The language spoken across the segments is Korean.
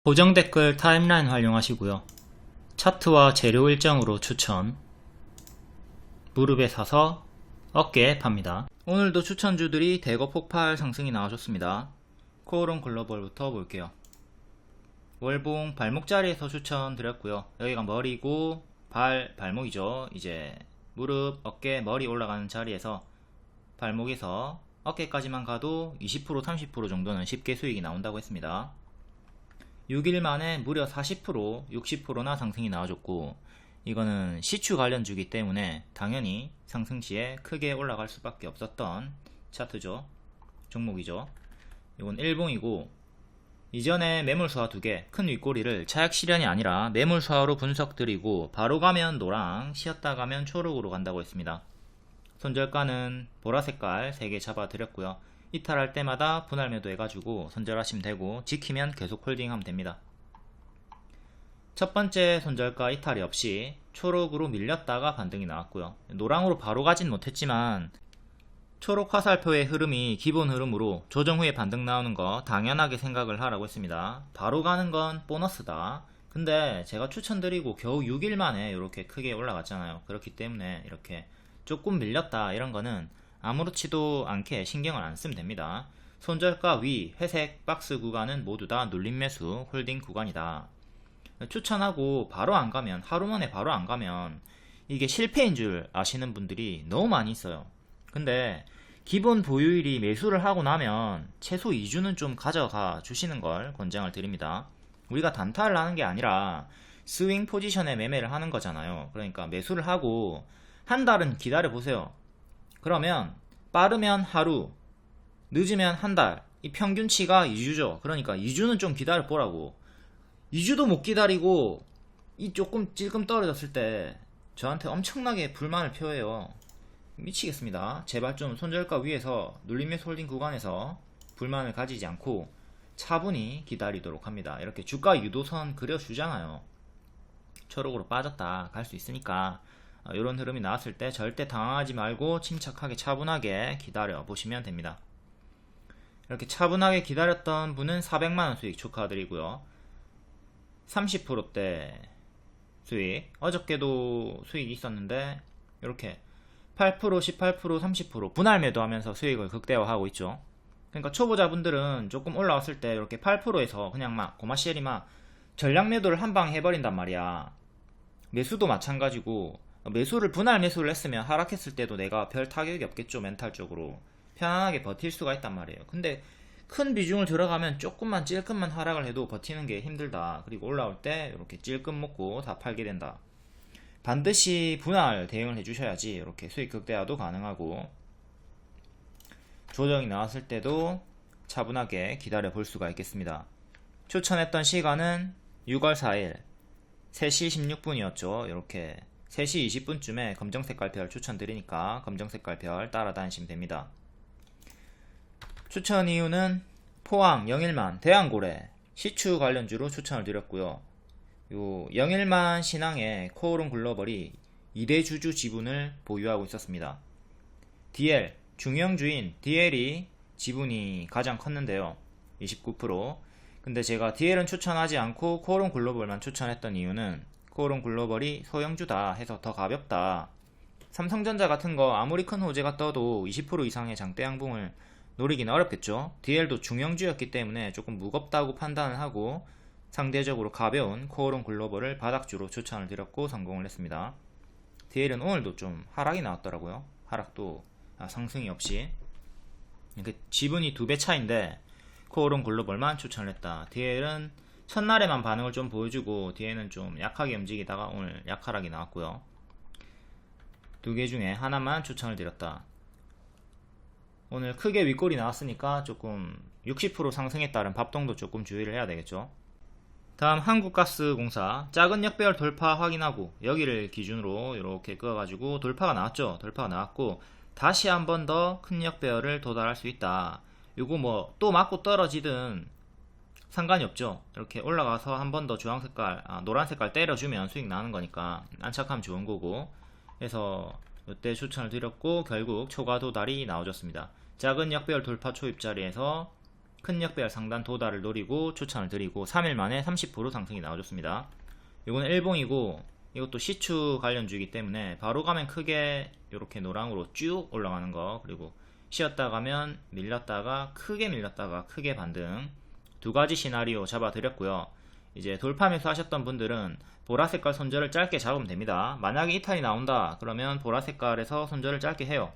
고정 댓글 타임라인 활용하시고요. 차트와 재료 일정으로 추천. 무릎에 사서 어깨에 팝니다. 오늘도 추천주들이 대거 폭발 상승이 나와줬습니다. 코오롱 글로벌부터 볼게요. 월봉 발목 자리에서 추천드렸고요. 여기가 머리고 발목이죠. 이제 무릎, 어깨, 머리 올라가는 자리에서 발목에서 어깨까지만 가도 20% 30% 정도는 쉽게 수익이 나온다고 했습니다. 6일 만에 무려 40% 60%나 상승이 나와줬고, 이거는 시추 관련주기 때문에 당연히 상승시에 크게 올라갈 수밖에 없었던 차트죠. 종목이죠. 이건 일봉이고, 이전에 매물수화 2개 큰 윗꼬리를 차익 실현이 아니라 매물수화로 분석드리고, 바로 가면 노랑, 쉬었다 가면 초록으로 간다고 했습니다. 손절가는 보라색깔 3개 잡아드렸고요. 이탈할 때마다 분할 매도 해가지고 손절하시면 되고, 지키면 계속 홀딩하면 됩니다. 첫 번째 손절가 이탈이 없이 초록으로 밀렸다가 반등이 나왔고요. 노랑으로 바로 가진 못했지만 초록 화살표의 흐름이 기본 흐름으로 조정 후에 반등 나오는 거 당연하게 생각을 하라고 했습니다. 바로 가는 건 보너스다. 근데 제가 추천드리고 겨우 6일 만에 이렇게 크게 올라갔잖아요. 그렇기 때문에 이렇게 조금 밀렸다 이런 거는 아무렇지도 않게 신경을 안 쓰면 됩니다. 손절가 위 회색 박스 구간은 모두 다 눌림 매수 홀딩 구간이다. 추천하고 바로 안 가면, 하루 만에 바로 안 가면 이게 실패인 줄 아시는 분들이 너무 많이 있어요. 근데 기본 보유일이 매수를 하고 나면 최소 2주는 좀 가져가 주시는 걸 권장을 드립니다. 우리가 단타를 하는 게 아니라 스윙 포지션에 매매를 하는 거잖아요. 그러니까 매수를 하고 한 달은 기다려 보세요. 그러면 빠르면 하루, 늦으면 한 달, 이 평균치가 2주죠. 그러니까 2주는 좀 기다려 보라고. 2주도 못 기다리고 이 조금 찔끔 떨어졌을 때 저한테 엄청나게 불만을 표해요. 미치겠습니다. 제발 좀 손절가 위에서 눌림매수 홀딩 구간에서 불만을 가지지 않고 차분히 기다리도록 합니다. 이렇게 주가 유도선 그려주잖아요. 초록으로 빠졌다 갈 수 있으니까 이런 흐름이 나왔을 때 절대 당황하지 말고 침착하게 차분하게 기다려 보시면 됩니다. 이렇게 차분하게 기다렸던 분은 400만원 수익 축하드리고요. 30%대 수익, 어저께도 수익이 있었는데 이렇게 8%, 18%, 30% 분할 매도하면서 수익을 극대화하고 있죠. 그러니까 초보자분들은 조금 올라왔을 때 이렇게 8%에서 그냥 막 고마시엘이 막 전량 매도를 한 방 해버린단 말이야. 매수도 마찬가지고, 매수를 분할 매수를 했으면 하락했을 때도 내가 별 타격이 없겠죠. 멘탈적으로 편안하게 버틸 수가 있단 말이에요. 근데 큰 비중을 들어가면 조금만 찔끔만 하락을 해도 버티는 게 힘들다. 그리고 올라올 때 이렇게 찔끔 먹고 다 팔게 된다. 반드시 분할 대응을 해주셔야지 이렇게 수익 극대화도 가능하고, 조정이 나왔을 때도 차분하게 기다려 볼 수가 있겠습니다. 추천했던 시간은 6월 4일 3시 16분이었죠. 이렇게 3시 20분쯤에 검정색깔 별 추천드리니까 검정색깔 별 따라다니시면 됩니다. 추천 이유는 포항, 영일만, 대왕고래, 시추 관련주로 추천을 드렸고요. 요 영일만 신항의 코오롱 글로벌이 2대 주주 지분을 보유하고 있었습니다. DL, 중형주인 DL이 지분이 가장 컸는데요. 29%. 근데 제가 DL은 추천하지 않고 코오롱 글로벌만 추천했던 이유는 코오롱 글로벌이 소형주다 해서 더 가볍다. 삼성전자 같은 거 아무리 큰 호재가 떠도 20% 이상의 장대 양봉을 노리기는 어렵겠죠. DL도 중형주였기 때문에 조금 무겁다고 판단을 하고 상대적으로 가벼운 코오롱 글로벌을 바닥주로 추천을 드렸고 성공을 했습니다. DL은 오늘도 좀 하락이 나왔더라고요. 하락도 상승이 없이. 지분이 2배 차인데 코오롱 글로벌만 추천을 했다. DL은 첫날에만 반응을 좀 보여주고 뒤에는 좀 약하게 움직이다가 오늘 약하락이 나왔고요. 2개 중에 하나만 추천을 드렸다. 오늘 크게 윗골이 나왔으니까 조금 60% 상승에 따른 밥동도 조금 주의를 해야 되겠죠. 다음 한국가스공사 작은 역배열 돌파 확인하고 여기를 기준으로 이렇게 그어가지고 돌파가 나왔죠. 돌파가 나왔고 다시 한 번 더 큰 역배열을 도달할 수 있다. 요거 뭐 또 맞고 떨어지든 상관이 없죠. 이렇게 올라가서 한 번 더 주황색깔, 노란색깔 때려주면 수익 나는 거니까 안착하면 좋은 거고, 그래서 이때 추천을 드렸고 결국 초과 도달이 나와줬습니다. 작은 역배열 돌파 초입 자리에서 큰 역배열 상단 도달을 노리고 추천을 드리고 3일 만에 30% 상승이 나와줬습니다. 이거는 일봉이고 이것도 시추 관련주이기 때문에 바로 가면 크게 이렇게 노랑으로 쭉 올라가는 거, 그리고 쉬었다 가면 밀렸다가 크게 밀렸다가 크게 반등, 두 가지 시나리오 잡아드렸고요. 이제 돌파 매수 하셨던 분들은 보라색깔 손절을 짧게 잡으면 됩니다. 만약에 이탈이 나온다 그러면 보라색깔에서 손절을 짧게 해요.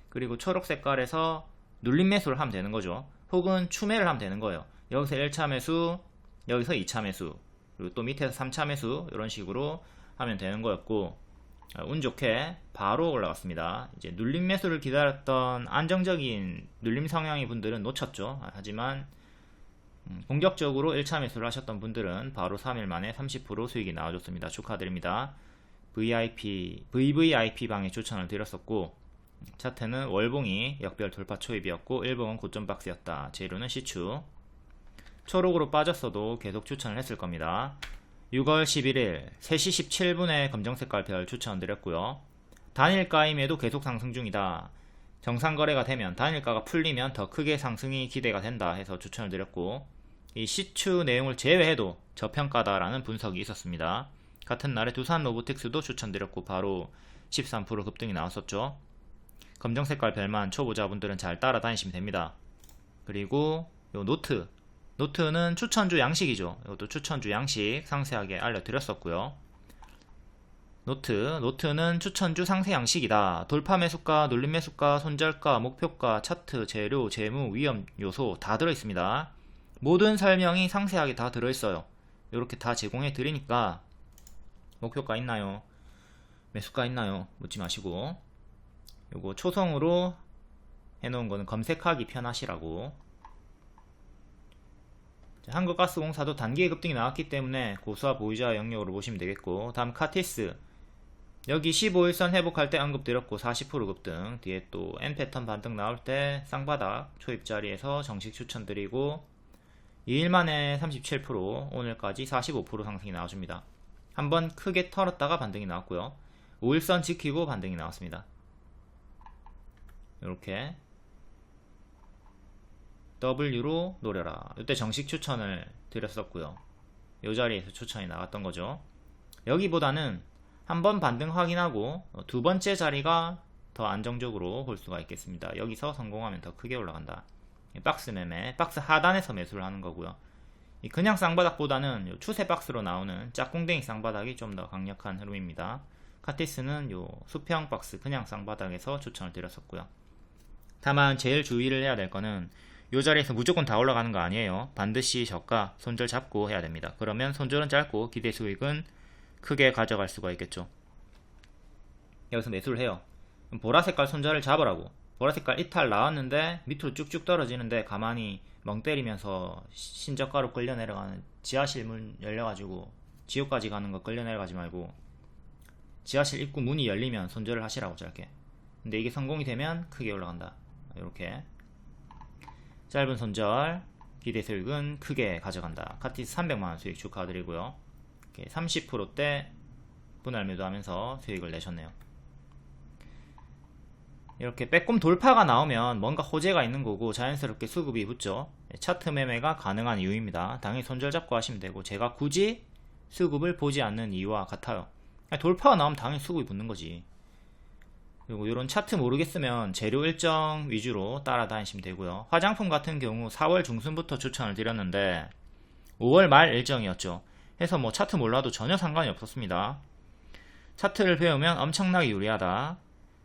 그리고 초록색깔에서 눌림 매수를 하면 되는 거죠. 혹은 추매를 하면 되는 거예요. 여기서 1차 매수, 여기서 2차 매수, 그리고 또 밑에서 3차 매수, 이런 식으로 하면 되는 거였고, 운 좋게 바로 올라갔습니다. 이제 눌림 매수를 기다렸던 안정적인 눌림 성향의 분들은 놓쳤죠. 하지만 공격적으로 1차 매수를 하셨던 분들은 바로 3일 만에 30% 수익이 나와줬습니다. 축하드립니다. VVIP 방에 추천을 드렸었고, 차트는 월봉이 역별 돌파 초입이었고 일봉은 고점 박스였다. 재료는 시추. 초록으로 빠졌어도 계속 추천을 했을 겁니다. 6월 11일 3시 17분에 검정색깔 별 추천드렸고요. 단일가임에도 계속 상승 중이다. 정상거래가 되면 단일가가 풀리면 더 크게 상승이 기대가 된다 해서 추천을 드렸고, 이 시추 내용을 제외해도 저평가다라는 분석이 있었습니다. 같은 날에 두산 로보틱스도 추천드렸고 바로 13% 급등이 나왔었죠. 검정색깔 별만 초보자분들은 잘 따라다니시면 됩니다. 그리고 요 노트는 추천주 양식이죠. 이것도 추천주 양식 상세하게 알려드렸었고요. 노트는 추천주 상세 양식이다. 돌파 매수가, 눌림 매수가, 손절가, 목표가, 차트, 재료, 재무, 위험 요소 다 들어있습니다. 모든 설명이 상세하게 다 들어있어요. 이렇게 다 제공해 드리니까 목표가 있나요? 매수가 있나요? 묻지 마시고, 요거 초성으로 해놓은 거는 검색하기 편하시라고. 한국가스공사도 단기의 급등이 나왔기 때문에 고수와 보유자 영역으로 보시면 되겠고, 다음 카티스, 여기 15일선 회복할 때 언급드렸고 40% 급등, 뒤에 또 N패턴 반등 나올 때 쌍바닥 초입 자리에서 정식 추천드리고 2일 만에 37%, 오늘까지 45% 상승이 나와줍니다. 한번 크게 털었다가 반등이 나왔고요. 5일선 지키고 반등이 나왔습니다. 이렇게 W로 노려라. 이때 정식 추천을 드렸었고요. 이 자리에서 추천이 나갔던 거죠. 여기보다는 한번 반등 확인하고 두 번째 자리가 더 안정적으로 볼 수가 있겠습니다. 여기서 성공하면 더 크게 올라간다. 박스 매매, 박스 하단에서 매수를 하는 거고요. 그냥 쌍바닥보다는 추세 박스로 나오는 짝꿍댕이 쌍바닥이 좀 더 강력한 흐름입니다. 카티스는 요 수평 박스 그냥 쌍바닥에서 추천을 드렸었고요. 다만 제일 주의를 해야 될 거는 이 자리에서 무조건 다 올라가는 거 아니에요. 반드시 저가 손절 잡고 해야 됩니다. 그러면 손절은 짧고 기대 수익은 크게 가져갈 수가 있겠죠. 여기서 매수를 해요. 그럼 보라색깔 손절을 잡으라고. 보라색깔 이탈 나왔는데 밑으로 쭉쭉 떨어지는데 가만히 멍 때리면서 신저가로 끌려 내려가는, 지하실 문 열려가지고 지옥까지 가는 거 끌려 내려가지 말고 지하실 입구 문이 열리면 손절을 하시라고, 짧게. 근데 이게 성공이 되면 크게 올라간다. 이렇게 짧은 손절, 기대 수익은 크게 가져간다. 카티스 300만원 수익 축하드리고요. 30%대 분할 매도하면서 수익을 내셨네요. 이렇게 빼꼼 돌파가 나오면 뭔가 호재가 있는 거고 자연스럽게 수급이 붙죠. 차트 매매가 가능한 이유입니다. 당연히 손절 잡고 하시면 되고, 제가 굳이 수급을 보지 않는 이유와 같아요. 돌파가 나오면 당연히 수급이 붙는 거지. 그리고 이런 차트 모르겠으면 재료 일정 위주로 따라다니시면 되고요. 화장품 같은 경우 4월 중순부터 추천을 드렸는데 5월 말 일정이었죠. 해서 뭐 차트 몰라도 전혀 상관이 없었습니다. 차트를 배우면 엄청나게 유리하다.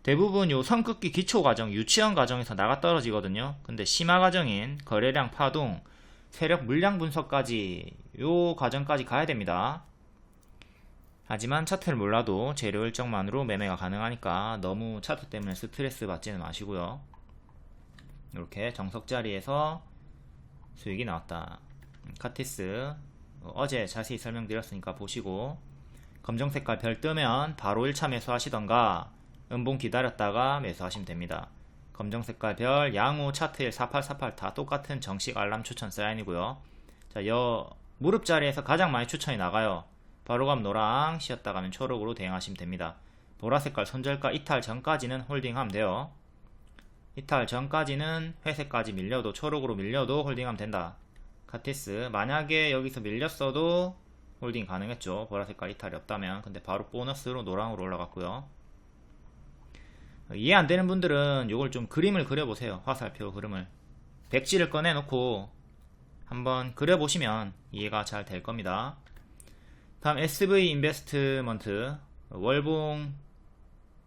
대부분 요 선긋기 기초 과정, 유치원 과정에서 나가 떨어지거든요. 근데 심화 과정인 거래량 파동, 세력 물량 분석까지 요 과정까지 가야 됩니다. 하지만 차트를 몰라도 재료 일정만으로 매매가 가능하니까 너무 차트 때문에 스트레스 받지는 마시고요. 이렇게 정석 자리에서 수익이 나왔다. 카티스 어제 자세히 설명드렸으니까 보시고, 검정색깔 별 뜨면 바로 1차 매수 하시던가 음봉 기다렸다가 매수하시면 됩니다. 검정색깔 별, 양호, 차트일 4848 다 똑같은 정식 알람 추천 사인이고요. 자, 무릎 자리에서 가장 많이 추천이 나가요. 바로 가면 노랑, 쉬었다 가면 초록으로 대응하시면 됩니다. 보라색깔 손절가 이탈 전까지는 홀딩하면 돼요. 이탈 전까지는 회색까지 밀려도 초록으로 밀려도 홀딩하면 된다. 카티스 만약에 여기서 밀렸어도 홀딩 가능했죠. 보라색깔 이탈이 없다면. 근데 바로 보너스로 노랑으로 올라갔고요. 이해 안되는 분들은 이걸 좀 그림을 그려보세요. 화살표 그림을 백지를 꺼내놓고 한번 그려보시면 이해가 잘 될 겁니다. 다음 SV 인베스트먼트 월봉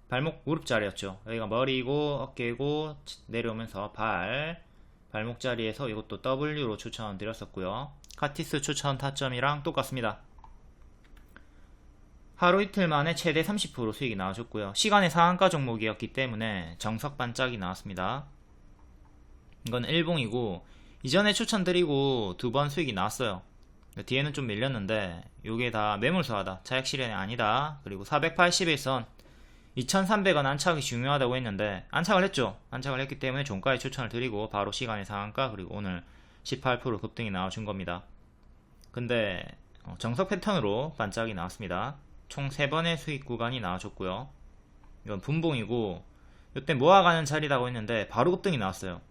발목 무릎 자리였죠. 여기가 머리고 어깨고 내려오면서 발목 자리에서 이것도 W로 추천드렸었고요. 카티스 추천 타점이랑 똑같습니다. 하루 이틀 만에 최대 30% 수익이 나와줬고요. 시간의 상한가 종목이었기 때문에 정석 반짝이 나왔습니다. 이건 일봉이고 이전에 추천드리고 두 번 수익이 나왔어요. 뒤에는 좀 밀렸는데 요게 다 매물소하다, 차익 실현이 아니다. 그리고 481선 2300원 안착이 중요하다고 했는데 안착을 했죠. 안착을 했기 때문에 종가에 추천을 드리고 바로 시간의 상한가 그리고 오늘 18% 급등이 나와준 겁니다. 근데 정석 패턴으로 반짝이 나왔습니다. 총 3번의 수익 구간이 나와줬고요. 이건 분봉이고 이때 모아가는 자리라고 했는데 바로 급등이 나왔어요.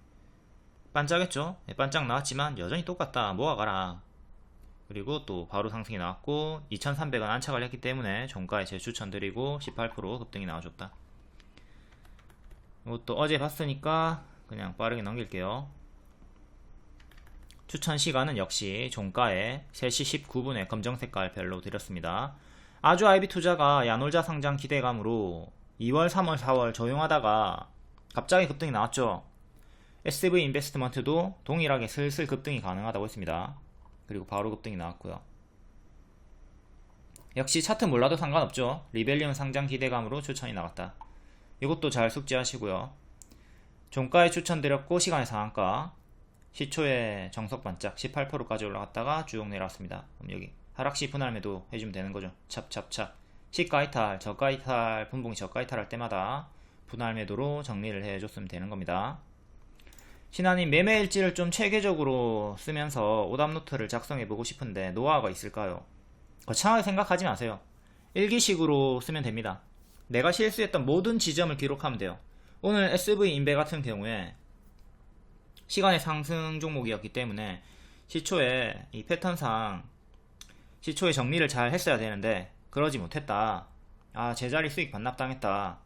반짝했죠. 반짝 나왔지만 여전히 똑같다, 모아가라. 그리고 또 바로 상승이 나왔고 2300원 안착을 했기 때문에 종가에 재추천드리고 18% 급등이 나와줬다. 이것도 어제 봤으니까 그냥 빠르게 넘길게요. 추천 시간은 역시 종가에 3시 19분에 검정색깔 별로 드렸습니다. 아주 IB투자가 야놀자 상장 기대감으로 2월 3월 4월 조용하다가 갑자기 급등이 나왔죠. SV 인베스트먼트도 동일하게 슬슬 급등이 가능하다고 했습니다. 그리고 바로 급등이 나왔고요. 역시 차트 몰라도 상관없죠. 리벨리온 상장 기대감으로 추천이 나왔다. 이것도 잘 숙지하시고요. 종가에 추천드렸고 시간의 상한가, 시초에 정석 반짝 18%까지 올라갔다가 쭉 내려왔습니다. 그럼 여기 하락시 분할 매도 해주면 되는 거죠. 찹찹찹. 시가 이탈, 저가 이탈, 분봉이 저가 이탈할 때마다 분할 매도로 정리를 해줬으면 되는 겁니다. 신한이 매매일지를 좀 체계적으로 쓰면서 오답노트를 작성해보고 싶은데 노하우가 있을까요? 거창하게 생각하지 마세요. 일기식으로 쓰면 됩니다. 내가 실수했던 모든 지점을 기록하면 돼요. 오늘 SV 인베 같은 경우에 시간의 상승 종목이었기 때문에 시초에 이 패턴상 시초에 정리를 잘 했어야 되는데 그러지 못했다. 아, 제자리 수익 반납당했다.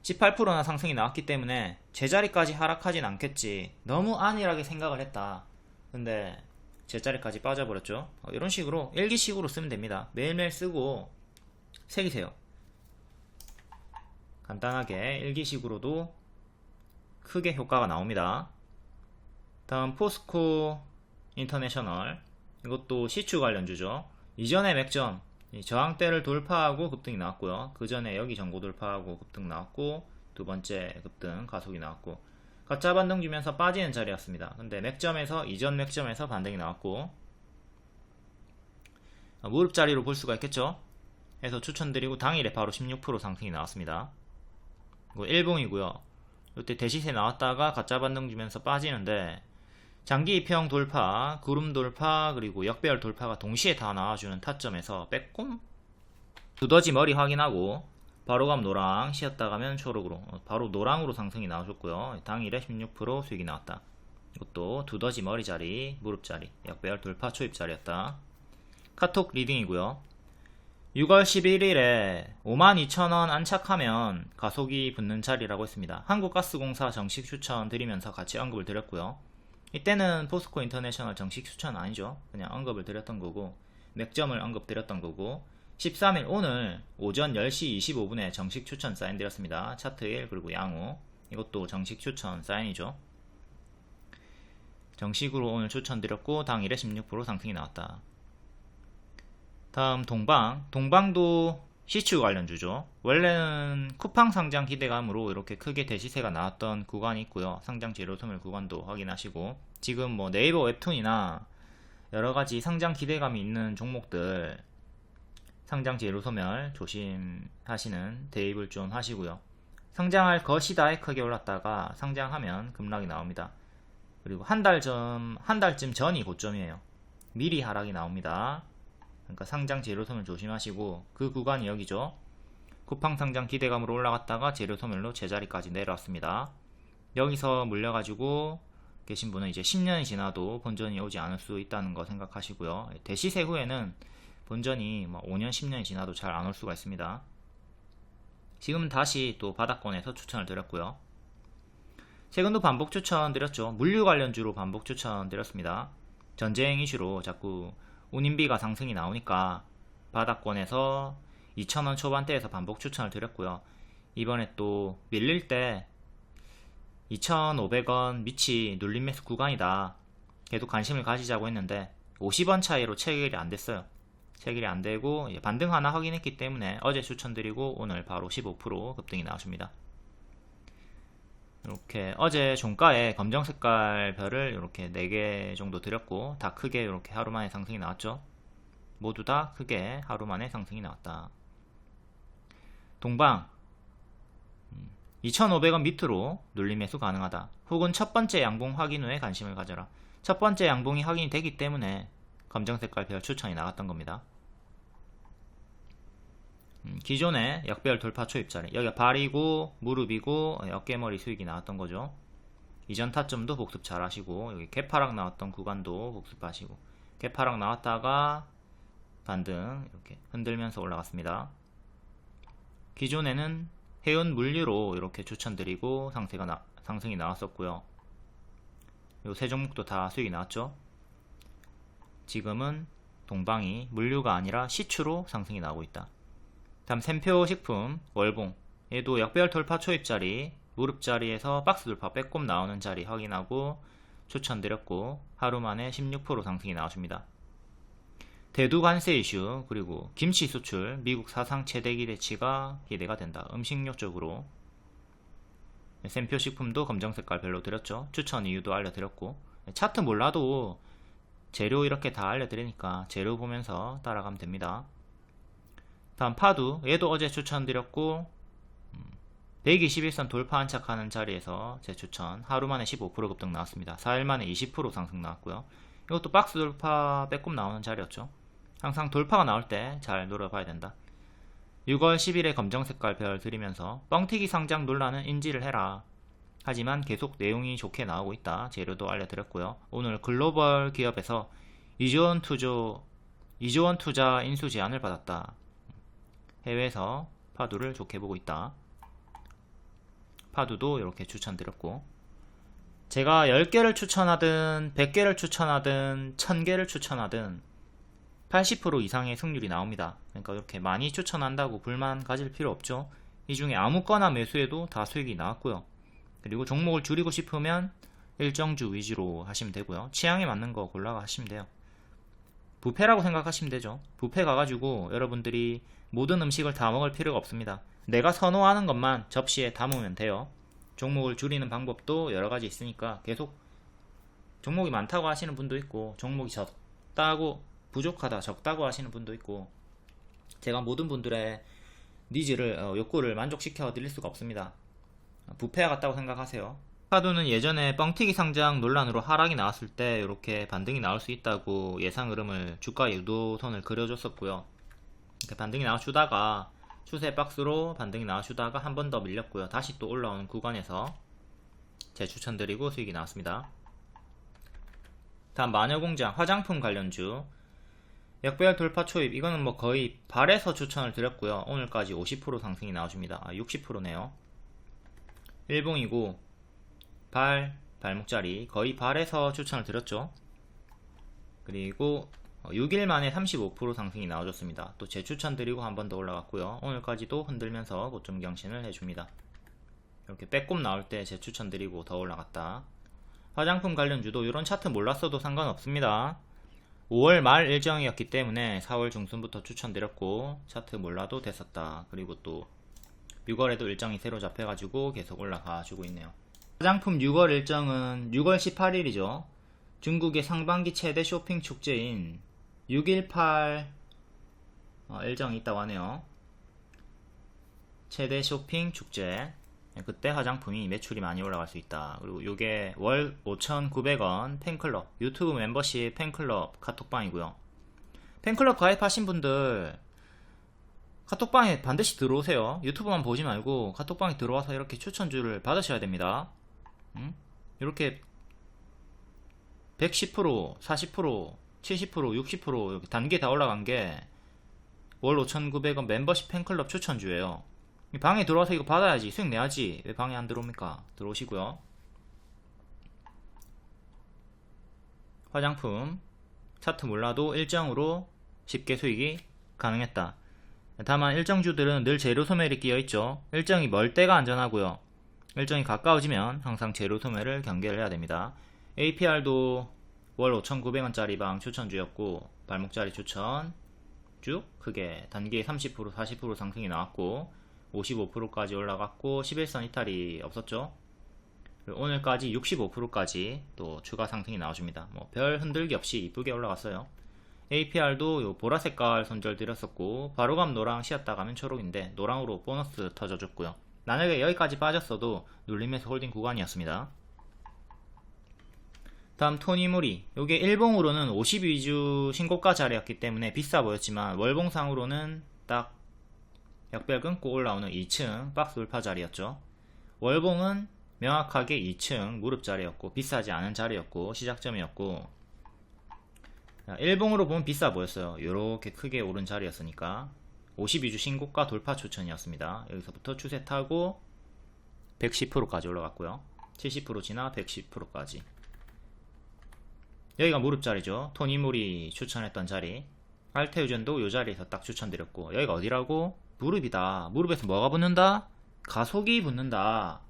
18%나 상승이 나왔기 때문에 제자리까지 하락하진 않겠지, 너무 안일하게 생각을 했다. 근데 제자리까지 빠져버렸죠. 이런 식으로 일기식으로 쓰면 됩니다. 매일매일 쓰고 새기세요. 간단하게 일기식으로도 크게 효과가 나옵니다. 다음 포스코 인터내셔널, 이것도 시추 관련주죠. 이전에 맥점 저항대를 돌파하고 급등이 나왔고요. 그 전에 여기 전고 돌파하고 급등 나왔고, 두 번째 급등 가속이 나왔고, 가짜 반등 주면서 빠지는 자리였습니다. 근데 맥점에서 이전 맥점에서 반등이 나왔고, 무릎 자리로 볼 수가 있겠죠. 해서 추천드리고 당일에 바로 16% 상승이 나왔습니다. 이거 일봉이고요. 이때 대시세 나왔다가 가짜 반등 주면서 빠지는데 장기 이평 돌파, 구름 돌파, 그리고 역배열 돌파가 동시에 다 나와주는 타점에서 빼꼼 두더지 머리 확인하고 바로감 노랑, 쉬었다 가면 초록으로 바로 노랑으로 상승이 나와줬고요. 당일에 16% 수익이 나왔다. 이것도 두더지 머리 자리, 무릎 자리, 역배열 돌파 초입 자리였다. 카톡 리딩이고요. 6월 11일에 52,000원 안착하면 가속이 붙는 자리라고 했습니다. 한국가스공사 정식 추천 드리면서 같이 언급을 드렸고요. 이때는 포스코 인터내셔널 정식 추천 아니죠. 그냥 언급을 드렸던 거고, 맥점을 언급 드렸던 거고, 13일 오늘 오전 10시 25분에 정식 추천 사인 드렸습니다. 차트 1 그리고 양호, 이것도 정식 추천 사인이죠. 정식으로 오늘 추천 드렸고 당일에 16% 상승이 나왔다. 다음 동방도 시추 관련주죠. 원래는 쿠팡 상장 기대감으로 이렇게 크게 대시세가 나왔던 구간이 있고요. 상장 재료 소멸 구간도 확인하시고, 지금 뭐 네이버 웹툰이나 여러가지 상장 기대감이 있는 종목들 상장 재료 소멸 조심하시는 대입을 좀 하시고요. 상장할 것이다에 크게 올랐다가 상장하면 급락이 나옵니다. 그리고 한 달쯤 전이 고점이에요. 미리 하락이 나옵니다. 그러니까 상장 재료 소멸 조심하시고, 그 구간이 여기죠. 쿠팡 상장 기대감으로 올라갔다가 재료 소멸로 제자리까지 내려왔습니다. 여기서 물려가지고 계신 분은 이제 10년이 지나도 본전이 오지 않을 수 있다는 거 생각하시고요. 대시세 후에는 본전이 5년, 10년이 지나도 잘 안 올 수가 있습니다. 지금 다시 또 바닥권에서 추천을 드렸고요. 최근도 반복 추천 드렸죠. 물류 관련주로 반복 추천 드렸습니다. 전쟁 이슈로 자꾸 운임비가 상승이 나오니까 바닥권에서 2,000원 초반대에서 반복 추천을 드렸고요. 이번에 또 밀릴 때 2,500원 밑이 눌림 매수 구간이다. 계속 관심을 가지자고 했는데 50원 차이로 체결이 안 됐어요. 체결이 안 되고 반등 하나 확인했기 때문에 어제 추천드리고 오늘 바로 15% 급등이 나왔습니다. 이렇게 어제 종가에 검정 색깔 별을 이렇게 4개 정도 드렸고 다 크게 이렇게 하루 만에 상승이 나왔죠. 모두 다 크게 하루 만에 상승이 나왔다. 동방 2,500원 밑으로 눌림 매수 가능하다. 혹은 첫 번째 양봉 확인 후에 관심을 가져라. 첫 번째 양봉이 확인이 되기 때문에 검정 색깔 별 추천이 나갔던 겁니다. 기존에 역별 돌파 초입자리, 여기가 발이고 무릎이고 어깨머리 수익이 나왔던 거죠. 이전 타점도 복습 잘 하시고, 여기 개파락 나왔던 구간도 복습하시고, 개파락 나왔다가 반등 이렇게 흔들면서 올라갔습니다. 기존에는 해운 물류로 이렇게 추천드리고 상승이 나왔었고요. 요 세 종목도 다 수익이 나왔죠. 지금은 동방이 물류가 아니라 시추로 상승이 나오고 있다. 다음 샘표식품 월봉, 얘도 역별 돌파 초입자리, 무릎자리에서 박스 돌파 빼꼼 나오는 자리 확인하고 추천드렸고 하루 만에 16% 상승이 나왔습니다. 대두 관세 이슈, 그리고 김치 수출 미국 사상 최대 기대치가 기대가 된다. 음식료 쪽으로 샘표식품도 검정색깔 별로 드렸죠. 추천 이유도 알려드렸고, 차트 몰라도 재료 이렇게 다 알려드리니까 재료 보면서 따라가면 됩니다. 다음 파두, 얘도 어제 추천드렸고 121선 돌파 안착하는 자리에서 제 추천 하루 만에 15% 급등 나왔습니다. 4일 만에 20% 상승 나왔고요. 이것도 박스 돌파 빼꼼 나오는 자리였죠. 항상 돌파가 나올 때 잘 노려봐야 된다. 6월 10일에 검정색깔 별 드리면서 뻥튀기 상장 논란은 인지를 해라. 하지만 계속 내용이 좋게 나오고 있다. 재료도 알려드렸고요. 오늘 글로벌 기업에서 2조원 투자 인수 제안을 받았다. 해외에서 파두를 좋게 보고 있다. 파두도 이렇게 추천드렸고, 제가 10개를 추천하든 100개를 추천하든 1000개를 추천하든 80% 이상의 승률이 나옵니다. 그러니까 이렇게 많이 추천한다고 불만 가질 필요 없죠. 이 중에 아무거나 매수해도 다 수익이 나왔고요. 그리고 종목을 줄이고 싶으면 일정주 위주로 하시면 되고요. 취향에 맞는 거 골라가 하시면 돼요. 뷔페라고 생각하시면 되죠. 뷔페 가가지고 여러분들이 모든 음식을 다 먹을 필요가 없습니다. 내가 선호하는 것만 접시에 담으면 돼요. 종목을 줄이는 방법도 여러가지 있으니까 계속 종목이 많다고 하시는 분도 있고, 종목이 적다고 부족하다 적다고 하시는 분도 있고, 제가 모든 분들의 니즈를 욕구를 만족시켜 드릴 수가 없습니다. 뷔페와 같다고 생각하세요. 파두는 예전에 뻥튀기 상장 논란으로 하락이 나왔을 때 이렇게 반등이 나올 수 있다고 예상 흐름을 주가 유도선을 그려줬었고요. 이렇게 반등이 나와주다가 추세 박스로 반등이 나와주다가 한 번 더 밀렸고요. 다시 또 올라오는 구간에서 재추천드리고 수익이 나왔습니다. 다음 마녀공장 화장품 관련주, 역배열 돌파 초입, 이거는 뭐 거의 발에서 추천을 드렸고요. 오늘까지 50% 상승이 나와줍니다. 60%네요. 일봉이고 발목자리 거의 발에서 추천을 드렸죠. 그리고 6일 만에 35% 상승이 나와줬습니다. 또 재추천 드리고 한 번 더 올라갔고요. 오늘까지도 흔들면서 고점 경신을 해줍니다. 이렇게 빼꼼 나올 때 재추천 드리고 더 올라갔다. 화장품 관련주도 이런 차트 몰랐어도 상관없습니다. 5월 말 일정이었기 때문에 4월 중순부터 추천드렸고 차트 몰라도 됐었다. 그리고 또 6월에도 일정이 새로 잡혀가지고 계속 올라가주고 있네요. 화장품 6월 일정은 6월 18일이죠. 중국의 상반기 최대 쇼핑 축제인 6.18 일정이 있다고 하네요. 최대 쇼핑 축제, 그때 화장품이 매출이 많이 올라갈 수 있다. 그리고 요게 월 5,900원 팬클럽, 유튜브 멤버십 팬클럽 카톡방이고요. 팬클럽 가입하신 분들 카톡방에 반드시 들어오세요. 유튜브만 보지 말고 카톡방에 들어와서 이렇게 추천주를 받으셔야 됩니다. 이렇게 110%, 40%, 70%, 60% 이렇게 단계 다 올라간 게 월 5,900원 멤버십 팬클럽 추천주예요. 방에 들어와서 이거 받아야지, 수익 내야지. 왜 방에 안 들어옵니까? 들어오시고요. 화장품 차트 몰라도 일정으로 쉽게 수익이 가능했다. 다만 일정주들은 늘 재료 소멸이 끼어있죠. 일정이 멀 때가 안전하고요. 일정이 가까워지면 항상 재료 소멸을 경계를 해야 됩니다. APR도 월 5,900원짜리 방 추천주였고 발목자리 추천 쭉 크게 단기에 30% 40% 상승이 나왔고 55%까지 올라갔고 11선 이탈이 없었죠. 오늘까지 65%까지 또 추가 상승이 나와줍니다. 뭐 별 흔들기 없이 이쁘게 올라갔어요. APR도 요 보라색깔 손절 드렸었고 바로감 노랑 쉬었다 가면 초록인데 노랑으로 보너스 터져줬고요. 만약에 여기까지 빠졌어도 눌림에서 홀딩 구간이었습니다. 다음 토니모리, 요게 일봉으로는 52주 신고가 자리였기 때문에 비싸 보였지만 월봉상으로는 딱 역별 끊고 올라오는 2층 박스 돌파 자리였죠. 월봉은 명확하게 2층 무릎 자리였고 비싸지 않은 자리였고 시작점이었고, 일봉으로 보면 비싸 보였어요. 요렇게 크게 오른 자리였으니까 52주 신고가 돌파 추천이었습니다. 여기서부터 추세 타고 110%까지 올라갔고요. 70% 지나 110%까지. 여기가 무릎 자리죠. 토니모리 추천했던 자리. 알테우전도 요 자리에서 딱 추천드렸고, 여기가 어디라고? 무릎이다. 무릎에서 뭐가 붙는다? 가속이 붙는다.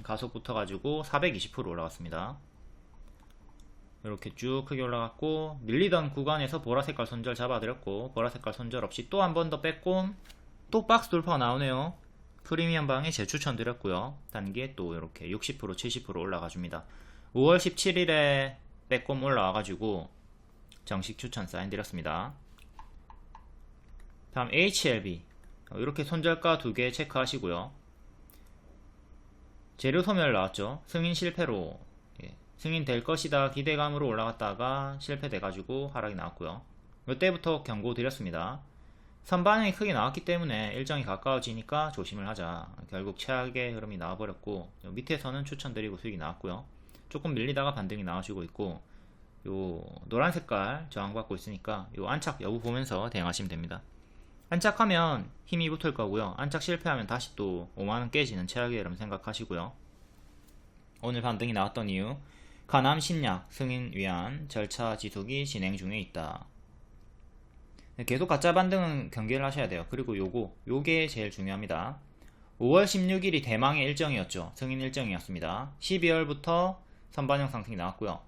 가속 붙어가지고 420% 올라갔습니다. 이렇게 쭉 크게 올라갔고, 밀리던 구간에서 보라색깔 손절 잡아드렸고, 보라색깔 손절 없이 또 한 번 더 뺐고, 또 박스 돌파가 나오네요. 프리미엄 방에 재추천드렸고요. 단기에 또 이렇게 60% 70% 올라가줍니다. 5월 17일에 빼꼼 올라와가지고 정식 추천 사인드렸습니다. 다음 HLB, 이렇게 손절가 2개 체크하시고요. 재료 소멸 나왔죠. 승인 실패로, 승인 될 것이다 기대감으로 올라갔다가 실패돼가지고 하락이 나왔고요. 이때부터 경고 드렸습니다. 선반영이 크게 나왔기 때문에 일정이 가까워지니까 조심을 하자. 결국 최악의 흐름이 나와버렸고, 밑에서는 추천드리고 수익이 나왔고요. 조금 밀리다가 반등이 나와주고 있고, 요 노란 색깔 저항받고 있으니까 요 안착 여부 보면서 대응하시면 됩니다. 안착하면 힘이 붙을 거고요. 안착 실패하면 다시 또 5만원 깨지는 최악의 흐름 생각하시고요. 오늘 반등이 나왔던 이유, 가남 신약 승인 위한 절차 지속이 진행 중에 있다. 계속 가짜 반등은 경계를 하셔야 돼요. 그리고 요게 제일 중요합니다. 5월 16일이 대망의 일정이었죠. 승인 일정이었습니다. 12월부터 선반영 상승이 나왔고요.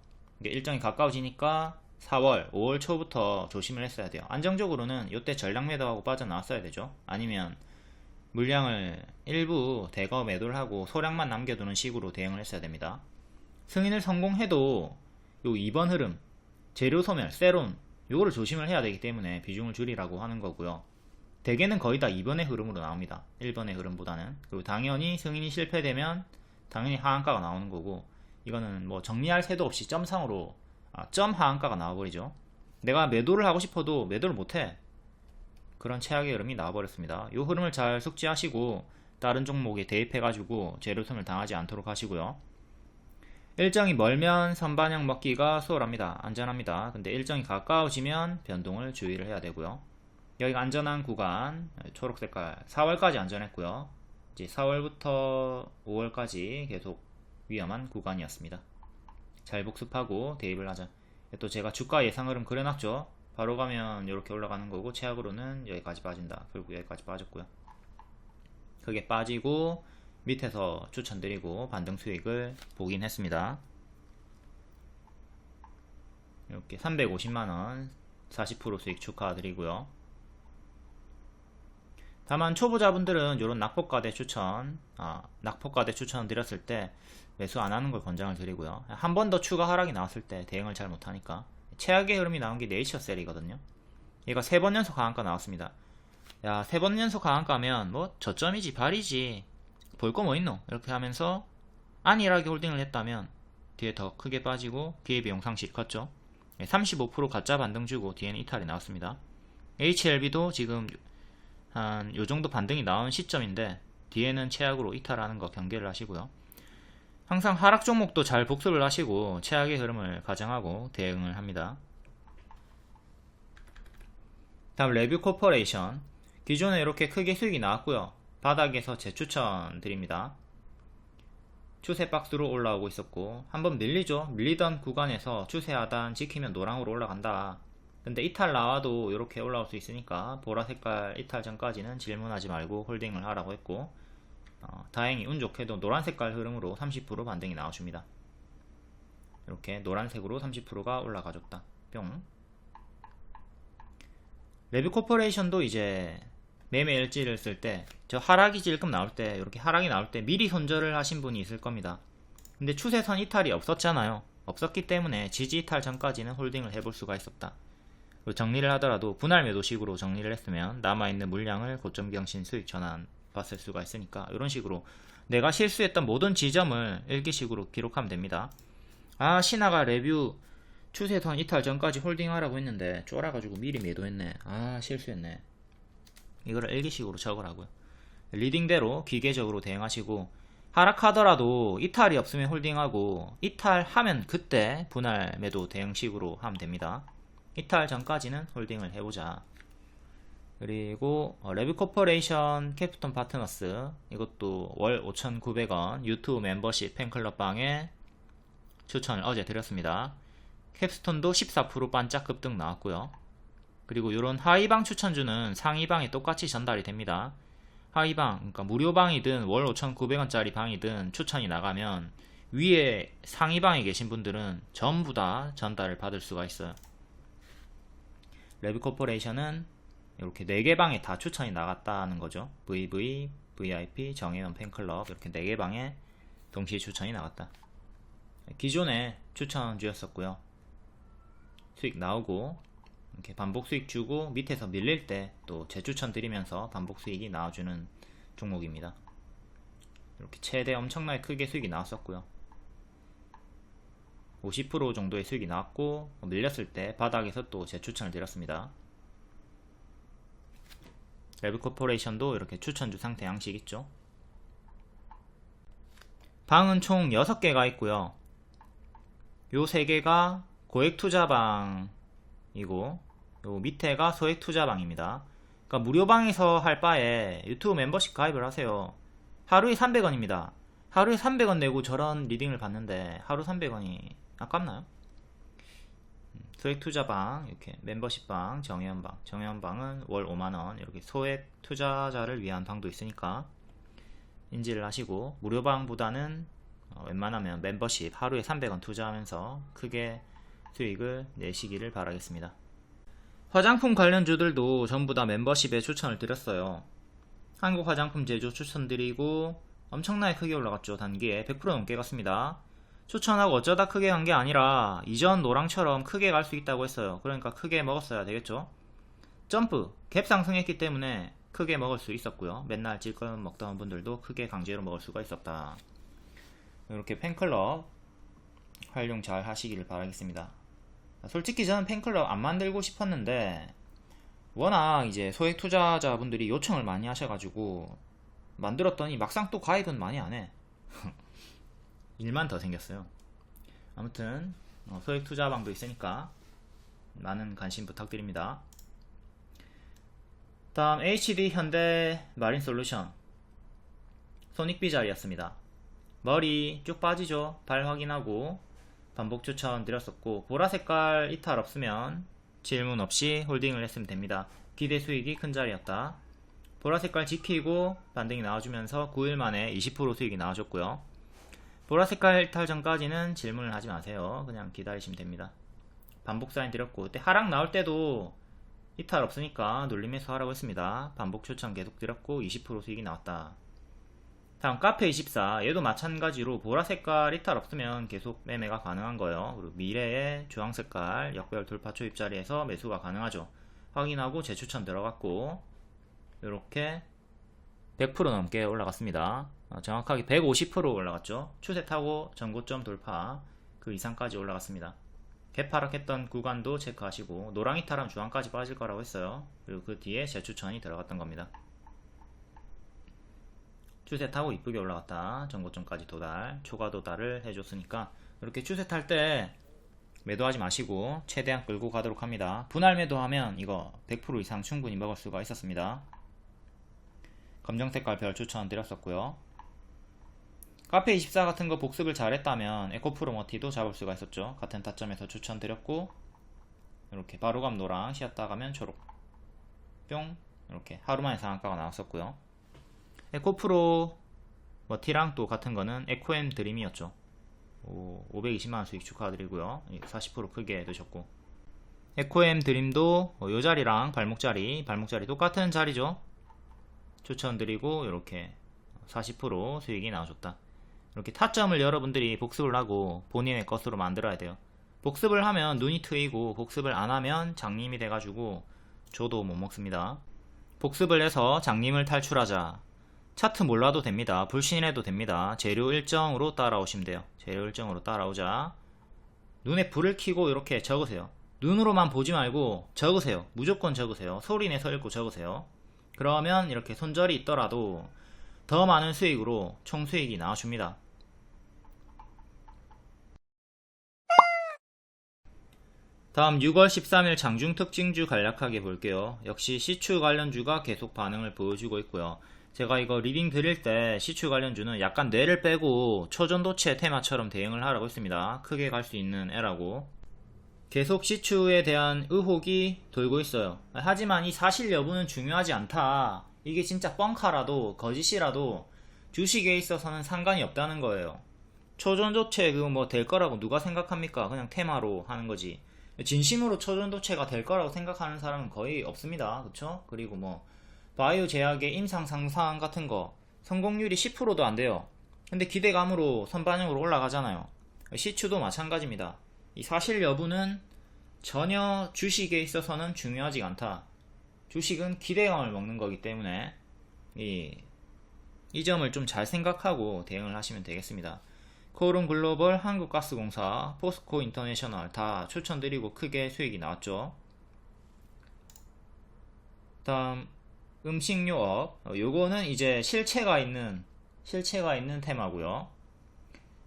일정이 가까워지니까 4월, 5월 초부터 조심을 했어야 돼요. 안정적으로는 이때 전량 매도하고 빠져나왔어야 되죠. 아니면 물량을 일부 대거 매도를 하고 소량만 남겨두는 식으로 대응을 했어야 됩니다. 승인을 성공해도 요 2번 흐름, 재료 소멸, 세론, 요거를 조심을 해야 되기 때문에 비중을 줄이라고 하는 거고요. 대개는 거의 다 2번의 흐름으로 나옵니다. 1번의 흐름보다는. 그리고 당연히 승인이 실패되면 당연히 하한가가 나오는 거고, 이거는 뭐 정리할 새도 없이 점상으로 점 하한가가 나와버리죠. 내가 매도를 하고 싶어도 매도를 못해. 그런 최악의 흐름이 나와버렸습니다. 이 흐름을 잘 숙지하시고 다른 종목에 대입해가지고 재료 소멸 당하지 않도록 하시고요. 일정이 멀면 선반영 먹기가 수월합니다. 안전합니다. 근데 일정이 가까워지면 변동을 주의를 해야 되고요. 여기가 안전한 구간, 초록색깔 4월까지 안전했고요. 이제 4월부터 5월까지 계속 위험한 구간이었습니다. 잘 복습하고 대입을 하자. 또 제가 주가 예상 흐름 그려놨죠. 바로 가면 이렇게 올라가는 거고, 최악으로는 여기까지 빠진다. 결국 여기까지 빠졌고요. 크게 빠지고 밑에서 추천드리고 반등 수익을 보긴 했습니다. 이렇게 350만원 40% 수익 축하드리고요. 다만 초보자분들은 이런 낙폭가대 추천, 낙폭가대 추천 드렸을 때 매수 안 하는 걸 권장을 드리고요. 한 번 더 추가 하락이 나왔을 때 대응을 잘 못하니까. 최악의 흐름이 나온 게 네이처셀이거든요. 얘가 3번 연속 하한가 나왔습니다. 야, 3번 연속 하한가면 뭐 저점이지 발이지 볼 거 뭐 있노? 이렇게 하면서 안일하게 홀딩을 했다면 뒤에 더 크게 빠지고 기회비용 상실이 컸죠. 35% 가짜 반등 주고 뒤에는 이탈이 나왔습니다. HLB도 지금 한 요정도 반등이 나온 시점인데 뒤에는 최악으로 이탈하는 거 경계를 하시고요. 항상 하락 종목도 잘 복수를 하시고 최악의 흐름을 가정하고 대응을 합니다. 다음 레뷰 코퍼레이션. 기존에 이렇게 크게 수익이 나왔고요. 바닥에서 재추천 드립니다. 추세 박스로 올라오고 있었고 한번 밀리죠. 밀리던 구간에서 추세 하단 지키면 노랑으로 올라간다. 근데 이탈 나와도 이렇게 올라올 수 있으니까 보라색깔 이탈 전까지는 질문하지 말고 홀딩을 하라고 했고, 다행히 운 좋게도 노란색깔 흐름으로 30% 반등이 나와줍니다. 이렇게 노란색으로 30%가 올라가줬다. 뿅. 레뷰 코퍼레이션도 이제 매매 일지를 쓸 때 저 하락이 질끔 나올 때, 이렇게 하락이 나올 때 미리 손절을 하신 분이 있을 겁니다. 근데 추세선 이탈이 없었잖아요. 없었기 때문에 지지 이탈 전까지는 홀딩을 해볼 수가 있었다. 정리를 하더라도 분할 매도식으로 정리를 했으면 남아있는 물량을 고점 경신 수익 전환 봤을 수가 있으니까 이런 식으로 내가 실수했던 모든 지점을 일기식으로 기록하면 됩니다. 아, 신하가 레뷰 추세선 이탈 전까지 홀딩하라고 했는데 쫄아가지고 미리 매도했네. 아, 실수했네. 이거를 일기식으로 적으라고요. 리딩대로 기계적으로 대응하시고, 하락하더라도 이탈이 없으면 홀딩하고 이탈하면 그때 분할 매도 대응식으로 하면 됩니다. 이탈 전까지는 홀딩을 해보자. 그리고 레뷰 코퍼레이션 캡스톤 파트너스, 이것도 월 5,900원 유튜브 멤버십 팬클럽 방에 추천을 어제 드렸습니다. 캡스톤도 14% 반짝 급등 나왔고요. 그리고 이런 하위방 추천주는 상위방에 똑같이 전달이 됩니다. 하위방, 그러니까 무료방이든 월 5,900원짜리 방이든 추천이 나가면 위에 상위방에 계신 분들은 전부 다 전달을 받을 수가 있어요. 레뷰 코퍼레이션은 이렇게 4개 방에 다 추천이 나갔다는 거죠. VV, VIP, 정혜원 팬클럽 이렇게 4개 방에 동시에 추천이 나갔다. 기존에 추천주였었고요. 수익 나오고 이렇게 반복 수익 주고 밑에서 밀릴 때 또 재추천 드리면서 반복 수익이 나와주는 종목입니다. 이렇게 최대 엄청나게 크게 수익이 나왔었고요. 50% 정도의 수익이 나왔고 밀렸을 때 바닥에서 또 재추천을 드렸습니다. 레뷰 코퍼레이션도 이렇게 추천주 상태 양식 있죠. 방은 총 6개가 있고요. 요 3개가 고액 투자방이고 요 밑에가 소액 투자방입니다. 그러니까 무료방에서 할 바에 유튜브 멤버십 가입을 하세요. 하루에 300원입니다. 하루에 300원 내고 저런 리딩을 받는데 하루 300원이 아깝나요? 소액 투자방, 이렇게 멤버십방, 정회원방. 정회원방은 월 5만원, 이렇게 소액 투자자를 위한 방도 있으니까 인지를 하시고, 무료방보다는 웬만하면 멤버십 하루에 300원 투자하면서 크게 수익을 내시기를 바라겠습니다. 화장품 관련주들도 전부 다 멤버십에 추천을 드렸어요. 한국 화장품 제조 추천드리고 엄청나게 크게 올라갔죠. 단기에 100% 넘게 갔습니다. 추천하고 어쩌다 크게 간 게 아니라 이전 노랑처럼 크게 갈 수 있다고 했어요. 그러니까 크게 먹었어야 되겠죠. 점프, 갭 상승했기 때문에 크게 먹을 수 있었고요. 맨날 질것 먹던 분들도 크게 강제로 먹을 수가 있었다. 이렇게 팬클럽 활용 잘 하시기를 바라겠습니다. 솔직히 저는 팬클럽 안 만들고 싶었는데 워낙 이제 소액 투자자분들이 요청을 많이 하셔가지고 만들었더니 막상 또 가입은 많이 안해. 일만 더 생겼어요. 아무튼 소액 투자방도 있으니까 많은 관심 부탁드립니다. 다음 HD 현대 마린 솔루션 손익비 자리였습니다. 머리 쭉 빠지죠. 발 확인하고 반복 추천 드렸었고, 보라색깔 이탈 없으면 질문 없이 홀딩을 했으면 됩니다. 기대 수익이 큰 자리였다. 보라색깔 지키고 반등이 나와주면서 9일 만에 20% 수익이 나와줬고요. 보라색깔 이탈 전까지는 질문을 하지 마세요. 그냥 기다리시면 됩니다. 반복 사인 드렸고, 그때 하락 나올 때도 이탈 없으니까 눌림에서 하라고 했습니다. 반복 추천 계속 드렸고 20% 수익이 나왔다. 다음 카페24, 얘도 마찬가지로 보라색깔 이탈 없으면 계속 매매가 가능한 거예요. 그리고 미래의 주황색깔 역별 돌파 초입 자리에서 매수가 가능하죠. 확인하고 재추천 들어갔고 이렇게 100% 넘게 올라갔습니다. 정확하게 150% 올라갔죠. 추세 타고 전고점 돌파 그 이상까지 올라갔습니다. 갭 하락했던 구간도 체크하시고, 노랑 이탈하면 주황까지 빠질 거라고 했어요. 그리고 그 뒤에 재추천이 들어갔던 겁니다. 추세 타고 이쁘게 올라갔다. 전고점까지 도달, 초과 도달을 해줬으니까 이렇게 추세 탈 때 매도하지 마시고 최대한 끌고 가도록 합니다. 분할 매도하면 이거 100% 이상 충분히 먹을 수가 있었습니다. 검정 색깔 별 추천드렸었고요. 카페24 같은 거 복습을 잘했다면 에코프로머티도 잡을 수가 있었죠. 같은 타점에서 추천드렸고, 이렇게 바로감 노랑 쉬었다 가면 초록 뿅, 이렇게 하루만에 상한가가 나왔었고요. 에코프로머티랑 또 같은 거는 에코엠 드림이었죠. 520만원 수익 축하드리고요. 40% 크게 드셨고, 에코엠 드림도 요 자리랑 발목자리 똑같은 자리죠. 추천드리고 이렇게 40% 수익이 나와줬다. 이렇게 타점을 여러분들이 복습을 하고 본인의 것으로 만들어야 돼요. 복습을 하면 눈이 트이고 복습을 안 하면 장님이 돼가지고 저도 못 먹습니다. 복습을 해서 장님을 탈출하자. 차트 몰라도 됩니다. 불신해도 됩니다. 재료 일정으로 따라오시면 돼요. 재료 일정으로 따라오자. 눈에 불을 켜고 이렇게 적으세요. 눈으로만 보지 말고 적으세요. 무조건 적으세요. 소리내서 읽고 적으세요. 그러면 이렇게 손절이 있더라도 더 많은 수익으로 총 수익이 나와줍니다. 다음 6월 13일 장중 특징주 간략하게 볼게요. 역시 시추 관련주가 계속 반응을 보여주고 있고요. 제가 이거 리딩 드릴 때 시추 관련주는 약간 뇌를 빼고 초전도체 테마처럼 대응을 하라고 했습니다. 크게 갈 수 있는 애라고. 계속 시추에 대한 의혹이 돌고 있어요. 하지만 이 사실 여부는 중요하지 않다. 이게 진짜 뻥카라도 거짓이라도 주식에 있어서는 상관이 없다는 거예요. 초전도체 그거 뭐 될 거라고 누가 생각합니까? 그냥 테마로 하는 거지. 진심으로 초전도체가 될 거라고 생각하는 사람은 거의 없습니다. 그쵸? 그리고 뭐 바이오 제약의 임상 상상 같은 거 성공률이 10%도 안 돼요. 근데 기대감으로 선반영으로 올라가잖아요. 시추도 마찬가지입니다. 이 사실 여부는 전혀 주식에 있어서는 중요하지 않다. 주식은 기대감을 먹는 거기 때문에 이 점을 좀 잘 생각하고 대응을 하시면 되겠습니다. 코오롱 글로벌, 한국가스공사, 포스코 인터내셔널 다 추천드리고 크게 수익이 나왔죠. 다음 음식료업, 요거는 이제 실체가 있는 테마고요.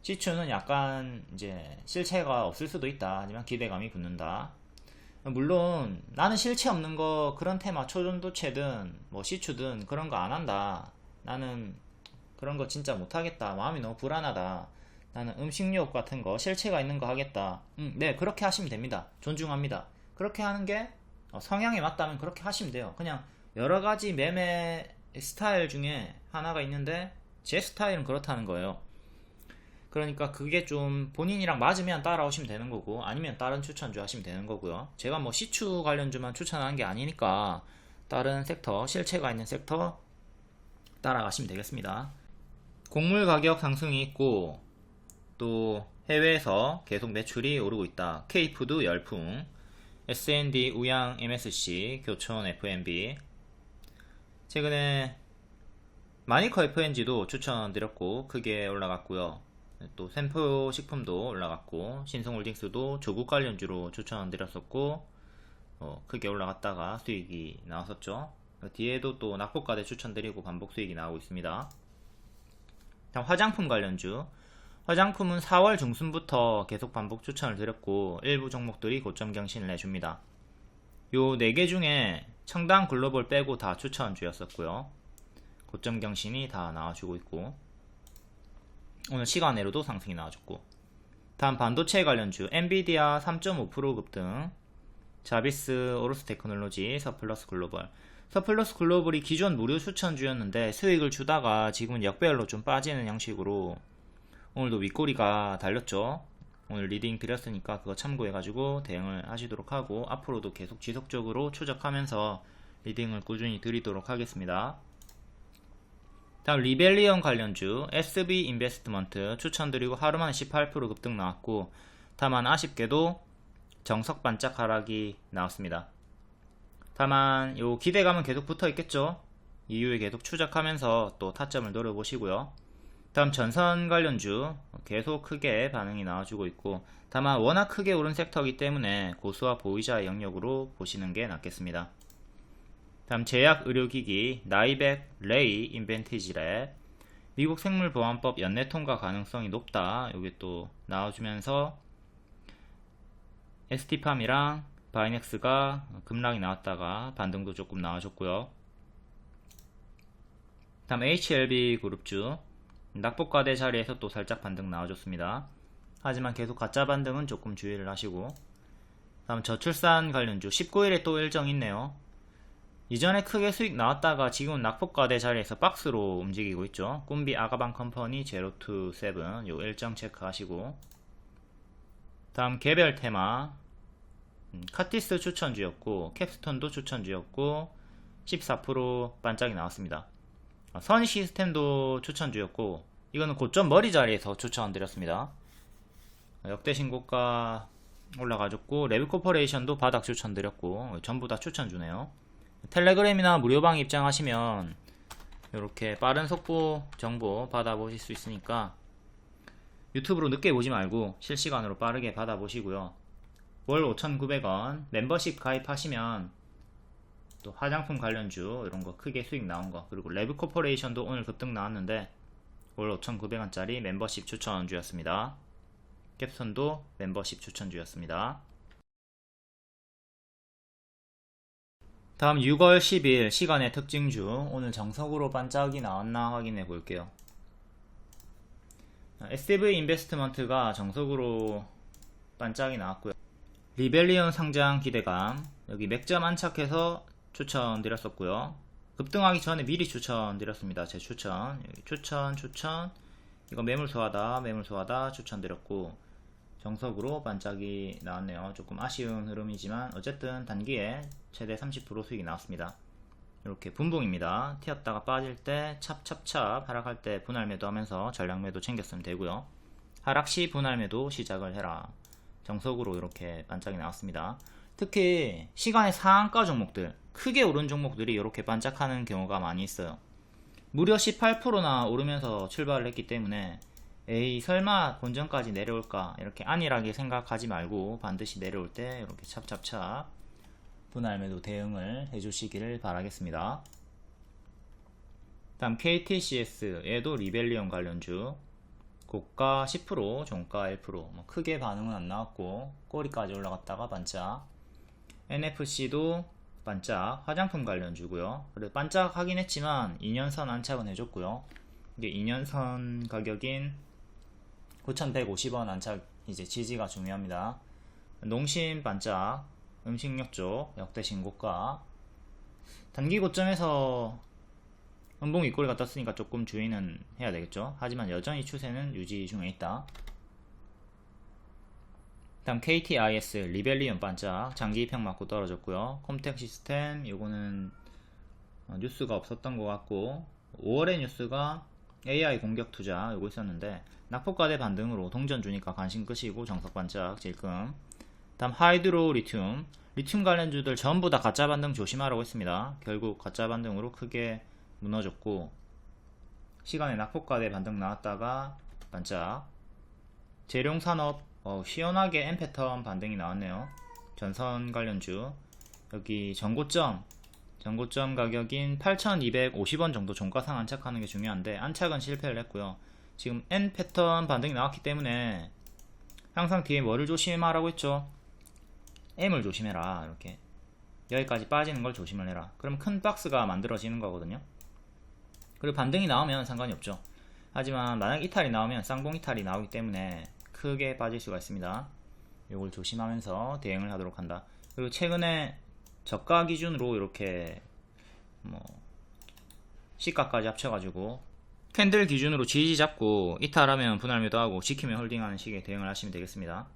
시추는 약간 이제 실체가 없을 수도 있다. 하지만 기대감이 붙는다. 물론 나는 실체 없는 거 그런 테마 초전도체든 뭐 시추든 그런 거 안 한다. 나는 그런 거 진짜 못하겠다. 마음이 너무 불안하다. 나는 음식료업 같은 거 실체가 있는 거 하겠다. 네, 그렇게 하시면 됩니다. 존중합니다. 그렇게 하는 게 성향에 맞다면 그렇게 하시면 돼요. 그냥 여러가지 매매 스타일 중에 하나가 있는데 제 스타일은 그렇다는 거예요. 그러니까 그게 좀 본인이랑 맞으면 따라오시면 되는 거고, 아니면 다른 추천주 하시면 되는 거고요. 제가 뭐 시추 관련주만 추천하는 게 아니니까 다른 섹터, 실체가 있는 섹터 따라가시면 되겠습니다. 곡물 가격 상승이 있고 또 해외에서 계속 매출이 오르고 있다. K푸드 열풍, S&D 우양 MSC, 교촌 FNB. 최근에 마니커 FNG도 추천드렸고 크게 올라갔고요. 또 샘표 식품도 올라갔고, 신성홀딩스도 조국 관련주로 추천드렸었고 크게 올라갔다가 수익이 나왔었죠. 뒤에도 또 낙폭과대 추천드리고 반복 수익이 나오고 있습니다. 다음 화장품 관련주. 화장품은 4월 중순부터 계속 반복 추천을 드렸고 일부 종목들이 고점 경신을 해줍니다. 요 4개 중에 청당 글로벌 빼고 다 추천주였었고요. 고점 경신이 다 나와주고 있고 오늘 시간외로도 상승이 나와줬고, 다음 반도체 관련주 엔비디아 3.5% 급등, 자비스, 오로스 테크놀로지, 서플러스 글로벌. 서플러스 글로벌이 기존 무료 추천주였는데 수익을 주다가 지금은 역배열로 좀 빠지는 형식으로 오늘도 윗꼬리가 달렸죠. 오늘 리딩 드렸으니까 그거 참고해가지고 대응을 하시도록 하고, 앞으로도 계속 지속적으로 추적하면서 리딩을 꾸준히 드리도록 하겠습니다. 다음 리벨리언 관련주 SB 인베스트먼트 추천드리고 하루만에 18% 급등 나왔고, 다만 아쉽게도 정석 반짝 하락이 나왔습니다. 다만 요 기대감은 계속 붙어 있겠죠. 이후에 계속 추적하면서 또 타점을 노려보시고요. 다음 전선 관련주 계속 크게 반응이 나와주고 있고, 다만 워낙 크게 오른 섹터이기 때문에 고수와 보이자의 영역으로 보시는 게 낫겠습니다. 다음 제약 의료기기 나이백, 레이, 인벤티지랩. 미국 생물보안법 연내 통과 가능성이 높다. 이게 또 나와주면서 ST팜이랑 바이넥스가 급락이 나왔다가 반등도 조금 나와줬고요. 다음 HLB 그룹주 낙폭과대 자리에서 또 살짝 반등 나와줬습니다. 하지만 계속 가짜 반등은 조금 주의를 하시고, 다음 저출산 관련주 19일에 또 일정 있네요. 이전에 크게 수익 나왔다가 지금은 낙폭과대 자리에서 박스로 움직이고 있죠. 꿈비 아가방 컴퍼니 027 요 일정 체크하시고, 다음 개별 테마 카티스 추천주였고 캡스톤도 추천주였고 14% 반짝이 나왔습니다. 선 시스템도 추천주였고, 이거는 고점 머리 자리에서 추천드렸습니다. 역대 신고가 올라가졌고, 레비코퍼레이션도 바닥 추천드렸고, 전부 다 추천주네요. 텔레그램이나 무료방 입장하시면 이렇게 빠른 속보 정보 받아보실 수 있으니까 유튜브로 늦게 보지 말고 실시간으로 빠르게 받아보시고요. 월 5,900원 멤버십 가입하시면 또 화장품 관련주 이런거 크게 수익 나온거, 그리고 레브코퍼레이션도 오늘 급등 나왔는데 월 5,900원짜리 멤버십 추천주였습니다. 캡손도 멤버십 추천주였습니다. 다음 6월 10일 시간의 특징주, 오늘 정석으로 반짝이 나왔나 확인해 볼게요. SDV 인베스트먼트가 정석으로 반짝이 나왔고요. 리벨리온 상장 기대감, 여기 맥점 안착해서 추천드렸었고요. 급등하기 전에 미리 추천드렸습니다. 제 추천, 여기 추천 이거 매물 소화다 추천드렸고, 정석으로 반짝이 나왔네요. 조금 아쉬운 흐름이지만 어쨌든 단기에 최대 30% 수익이 나왔습니다. 이렇게 분봉입니다. 튀었다가 빠질 때 찹찹찹, 하락할 때 분할매도 하면서 전량매도 챙겼으면 되고요. 하락시 분할매도 시작을 해라. 정석으로 이렇게 반짝이 나왔습니다. 특히 시간의 상한가 종목들, 크게 오른 종목들이 이렇게 반짝하는 경우가 많이 있어요. 무려 18%나 오르면서 출발을 했기 때문에 에이 설마 본전까지 내려올까 이렇게 안일하게 생각하지 말고 반드시 내려올 때 이렇게 찹찹찹 분할매도 대응을 해주시기를 바라겠습니다. 다음 KTCS, 얘도 리벨리온 관련주, 고가 10%, 종가 1%, 뭐 크게 반응은 안 나왔고 꼬리까지 올라갔다가 반짝. NFC도 반짝, 화장품 관련주고요. 그래도 반짝하긴 했지만 2년선 안착은 해줬고요. 이게 2년선 가격인 9,150원 안착 이제 지지가 중요합니다. 농심 반짝, 음식료 쪽 역대 신고가. 단기 고점에서 음봉 윗골이 갖다 쓰니까 조금 주의는 해야 되겠죠. 하지만 여전히 추세는 유지 중에 있다. 다음 KTIS 리벨리온 반짝, 장기 입형 맞고 떨어졌고요. 콤텍 시스템, 요거는 뉴스가 없었던 것 같고, 5월의 뉴스가 AI 공격 투자 요거 있었는데 낙폭과대 반등으로 동전 주니까 관심 끄시고 정석 반짝 질끔. 다음 하이드로 리튬 관련주들 전부 다 가짜 반등 조심하라고 했습니다. 결국 가짜 반등으로 크게 무너졌고, 시간에 낙폭과대 반등 나왔다가 반짝. 재룡산업 시원하게 M 패턴 반등이 나왔네요. 전선 관련주, 여기 전고점 가격인 8,250원 정도 종가상 안착하는 게 중요한데 안착은 실패를 했고요. 지금 N 패턴 반등이 나왔기 때문에 항상 뒤에 뭐를 조심하라고 했죠? M을 조심해라. 이렇게 여기까지 빠지는 걸 조심을 해라. 그럼 큰 박스가 만들어지는 거거든요. 그리고 반등이 나오면 상관이 없죠. 하지만 만약 이탈이 나오면 쌍봉 이탈이 나오기 때문에 크게 빠질 수가 있습니다. 이걸 조심하면서 대응을 하도록 한다. 그리고 최근에 저가 기준으로 이렇게 시가까지 합쳐가지고 캔들 기준으로 지지 잡고 이탈하면 분할매도 하고 지키면 홀딩하는 식의 대응을 하시면 되겠습니다.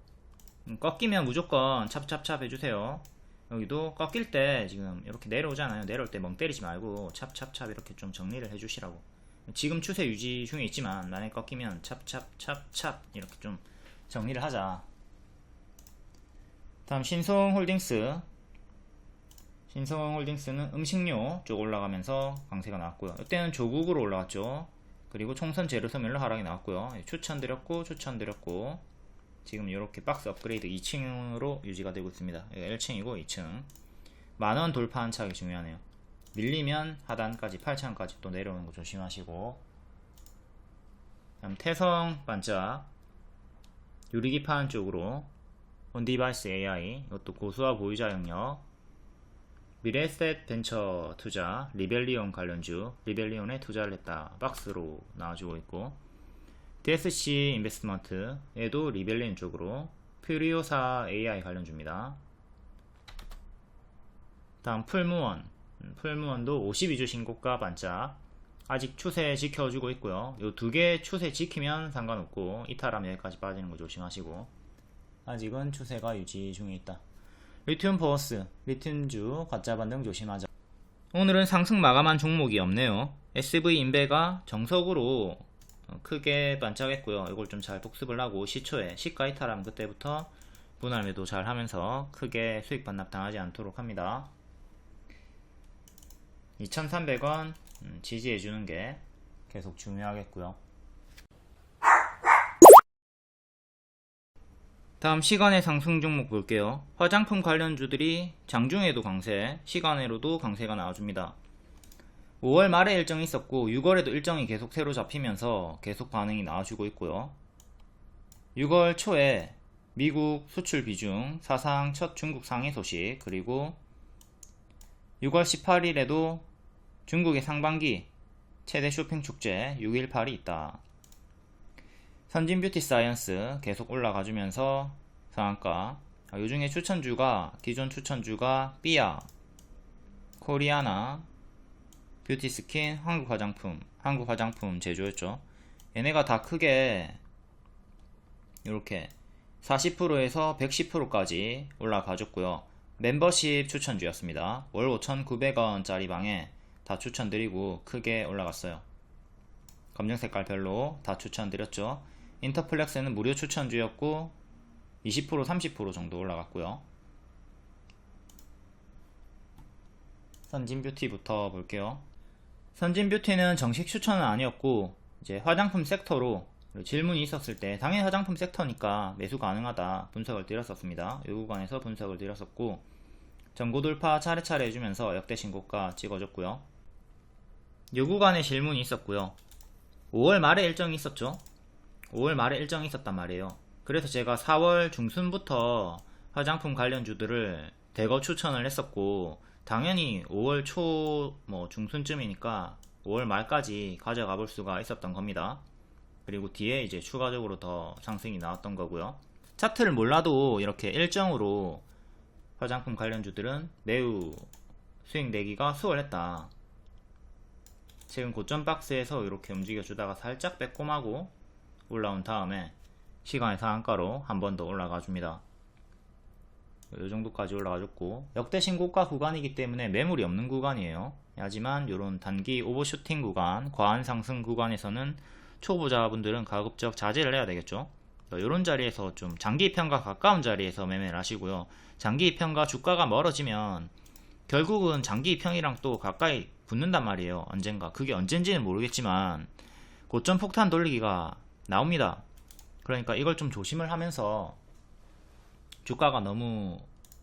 꺾이면 무조건 찹찹찹 해주세요. 여기도 꺾일 때 지금 이렇게 내려오잖아요. 내려올 때 멍 때리지 말고 찹찹찹 이렇게 좀 정리를 해주시라고. 지금 추세 유지 중에 있지만 만약에 꺾이면 찹찹찹찹 이렇게 좀 정리를 하자. 다음 신성홀딩스는 음식료 쪽 올라가면서 강세가 나왔고요. 이때는 조국으로 올라갔죠. 그리고 총선 재료소멸로 하락이 나왔고요. 추천드렸고 지금 이렇게 박스 업그레이드 2층으로 유지가 되고 있습니다. 1층이고 2층 만원 돌파 안착이 중요하네요. 밀리면 하단까지 8,000원까지 또 내려오는 거 조심하시고, 다음 태성 반짝 유리기판 쪽으로 온디바이스 AI, 이것도 고수와 보유자 영역, 미래에셋 벤처 투자, 리벨리온 관련주, 리벨리온에 투자를 했다 박스로 나와주고 있고, DSC 인베스트먼트 얘도 리벨리온 쪽으로 퓨리오사 AI 관련주입니다. 다음 풀무원도 52주 신고가 반짝 아직 추세 지켜주고 있고요. 요 두 개 추세 지키면 상관없고 이탈하면 여기까지 빠지는 거 조심하시고, 아직은 추세가 유지 중에 있다. 리튬 포어스, 리튬주 가짜 반등 조심하자. 오늘은 상승 마감한 종목이 없네요. SV 인베가 정석으로 크게 반짝했고요. 이걸 좀 잘 복습을 하고 시초에 시가 이탈하면 그때부터 분할 매도 잘 하면서 크게 수익 반납 당하지 않도록 합니다. 2300원 지지해주는 게 계속 중요하겠고요. 다음 시간의 상승 종목 볼게요. 화장품 관련주들이 장중에도 강세, 시간으로도 강세가 나와줍니다. 5월 말에 일정이 있었고 6월에도 일정이 계속 새로 잡히면서 계속 반응이 나와주고 있고요. 6월 초에 미국 수출 비중 사상 첫 중국 상해 소식, 그리고 6월 18일에도 중국의 상반기 최대 쇼핑 축제 6.18이 있다. 선진 뷰티 사이언스 계속 올라가주면서 상한가. 요중에 추천주가, 기존 추천주가 삐아, 코리아나, 뷰티스킨, 한국화장품 제조였죠. 얘네가 다 크게 이렇게 40%에서 110%까지 올라가줬고요. 멤버십 추천주였습니다. 월 5,900원짜리 방에 다 추천드리고 크게 올라갔어요. 검정 색깔 별로 다 추천드렸죠. 인터플렉스는 무료 추천주였고 20% 30% 정도 올라갔고요. 선진뷰티부터 볼게요. 선진뷰티는 정식 추천은 아니었고 이제 화장품 섹터로 질문이 있었을 때 당연히 화장품 섹터니까 매수 가능하다 분석을 드렸었습니다. 이 구간에서 분석을 드렸었고 전고 돌파 차례차례 해주면서 역대 신고가 찍어줬고요. 이 구간에 질문이 있었고요. 5월 말에 일정이 있었죠. 5월 말에 일정이 있었단 말이에요. 그래서 제가 4월 중순부터 화장품 관련주들을 대거 추천을 했었고 당연히 5월 초 중순쯤이니까 5월 말까지 가져가 볼 수가 있었던 겁니다. 그리고 뒤에 이제 추가적으로 더 상승이 나왔던 거고요. 차트를 몰라도 이렇게 일정으로 화장품 관련주들은 매우 수익 내기가 수월했다. 최근 고점 박스에서 이렇게 움직여주다가 살짝 빼꼼하고 올라온 다음에 시간의 상한가로 한 번 더 올라가 줍니다. 이 정도까지 올라가줬고 역대 신고가 구간이기 때문에 매물이 없는 구간이에요. 하지만 이런 단기 오버슈팅 구간, 과한 상승 구간에서는 초보자분들은 가급적 자제를 해야 되겠죠. 이런 자리에서 좀 장기 입형과 가까운 자리에서 매매를 하시고요. 장기 입형과 주가가 멀어지면 결국은 장기 입형이랑 또 가까이 붙는단 말이에요. 언젠가. 그게 언젠지는 모르겠지만 고점 폭탄 돌리기가 나옵니다. 그러니까 이걸 좀 조심을 하면서 주가가 너무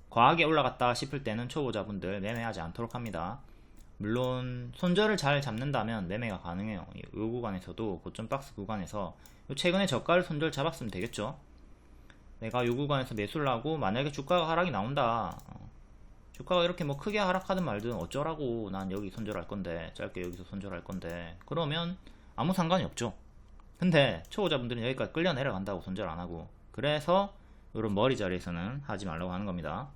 과하게 올라갔다 싶을 때는 초보자분들 매매하지 않도록 합니다. 물론 손절을 잘 잡는다면 매매가 가능해요. 이 구간에서도 고점 박스 구간에서 최근에 저가를 손절 잡았으면 되겠죠. 내가 이 구간에서 매수를 하고 만약에 주가가 하락이 나온다, 주가가 이렇게 뭐 크게 하락하든 말든 어쩌라고, 난 여기 손절할 건데, 짧게 여기서 손절할 건데, 그러면 아무 상관이 없죠. 근데 초보자분들은 여기까지 끌려 내려간다고 손절 안 하고, 그래서 이런 머리 자리에서는 하지 말라고 하는 겁니다.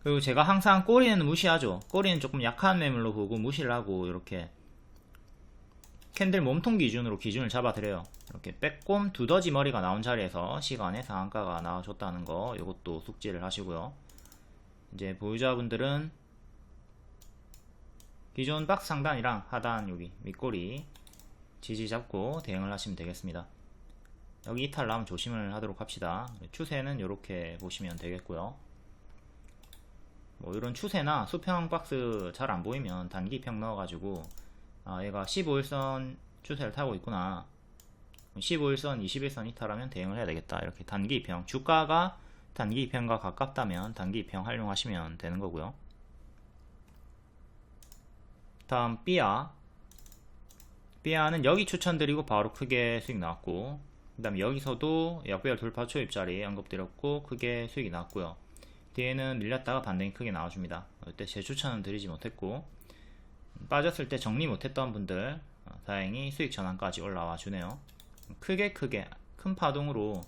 그리고 제가 항상 꼬리는 무시하죠. 꼬리는 조금 약한 매물로 보고 무시를 하고 이렇게 캔들 몸통 기준으로 기준을 잡아드려요. 이렇게 빼꼼 두더지 머리가 나온 자리에서 시간에 상한가가 나와줬다는 거, 이것도 숙지를 하시고요. 이제 보유자분들은 기존 박스 상단이랑 하단 여기 밑꼬리 지지 잡고 대응을 하시면 되겠습니다. 여기 이탈 나오면 조심을 하도록 합시다. 추세는 이렇게 보시면 되겠고요. 뭐 이런 추세나 수평 박스 잘 안 보이면 단기 평 넣어가지고 얘가 15일선 추세를 타고 있구나, 15일선 21선 이탈하면 대응을 해야 되겠다, 이렇게 단기 평, 주가가 단기 평과 가깝다면 단기 평 활용하시면 되는 거고요. 다음 삐아 삐아는 여기 추천드리고 바로 크게 수익 나왔고, 그 다음에 여기서도 역배열 돌파 초입자리 언급드렸고 크게 수익이 나왔고요. 뒤에는 밀렸다가 반등이 크게 나와줍니다. 이때 제 추천은 드리지 못했고, 빠졌을 때 정리 못했던 분들 다행히 수익 전환까지 올라와 주네요. 크게 큰 파동으로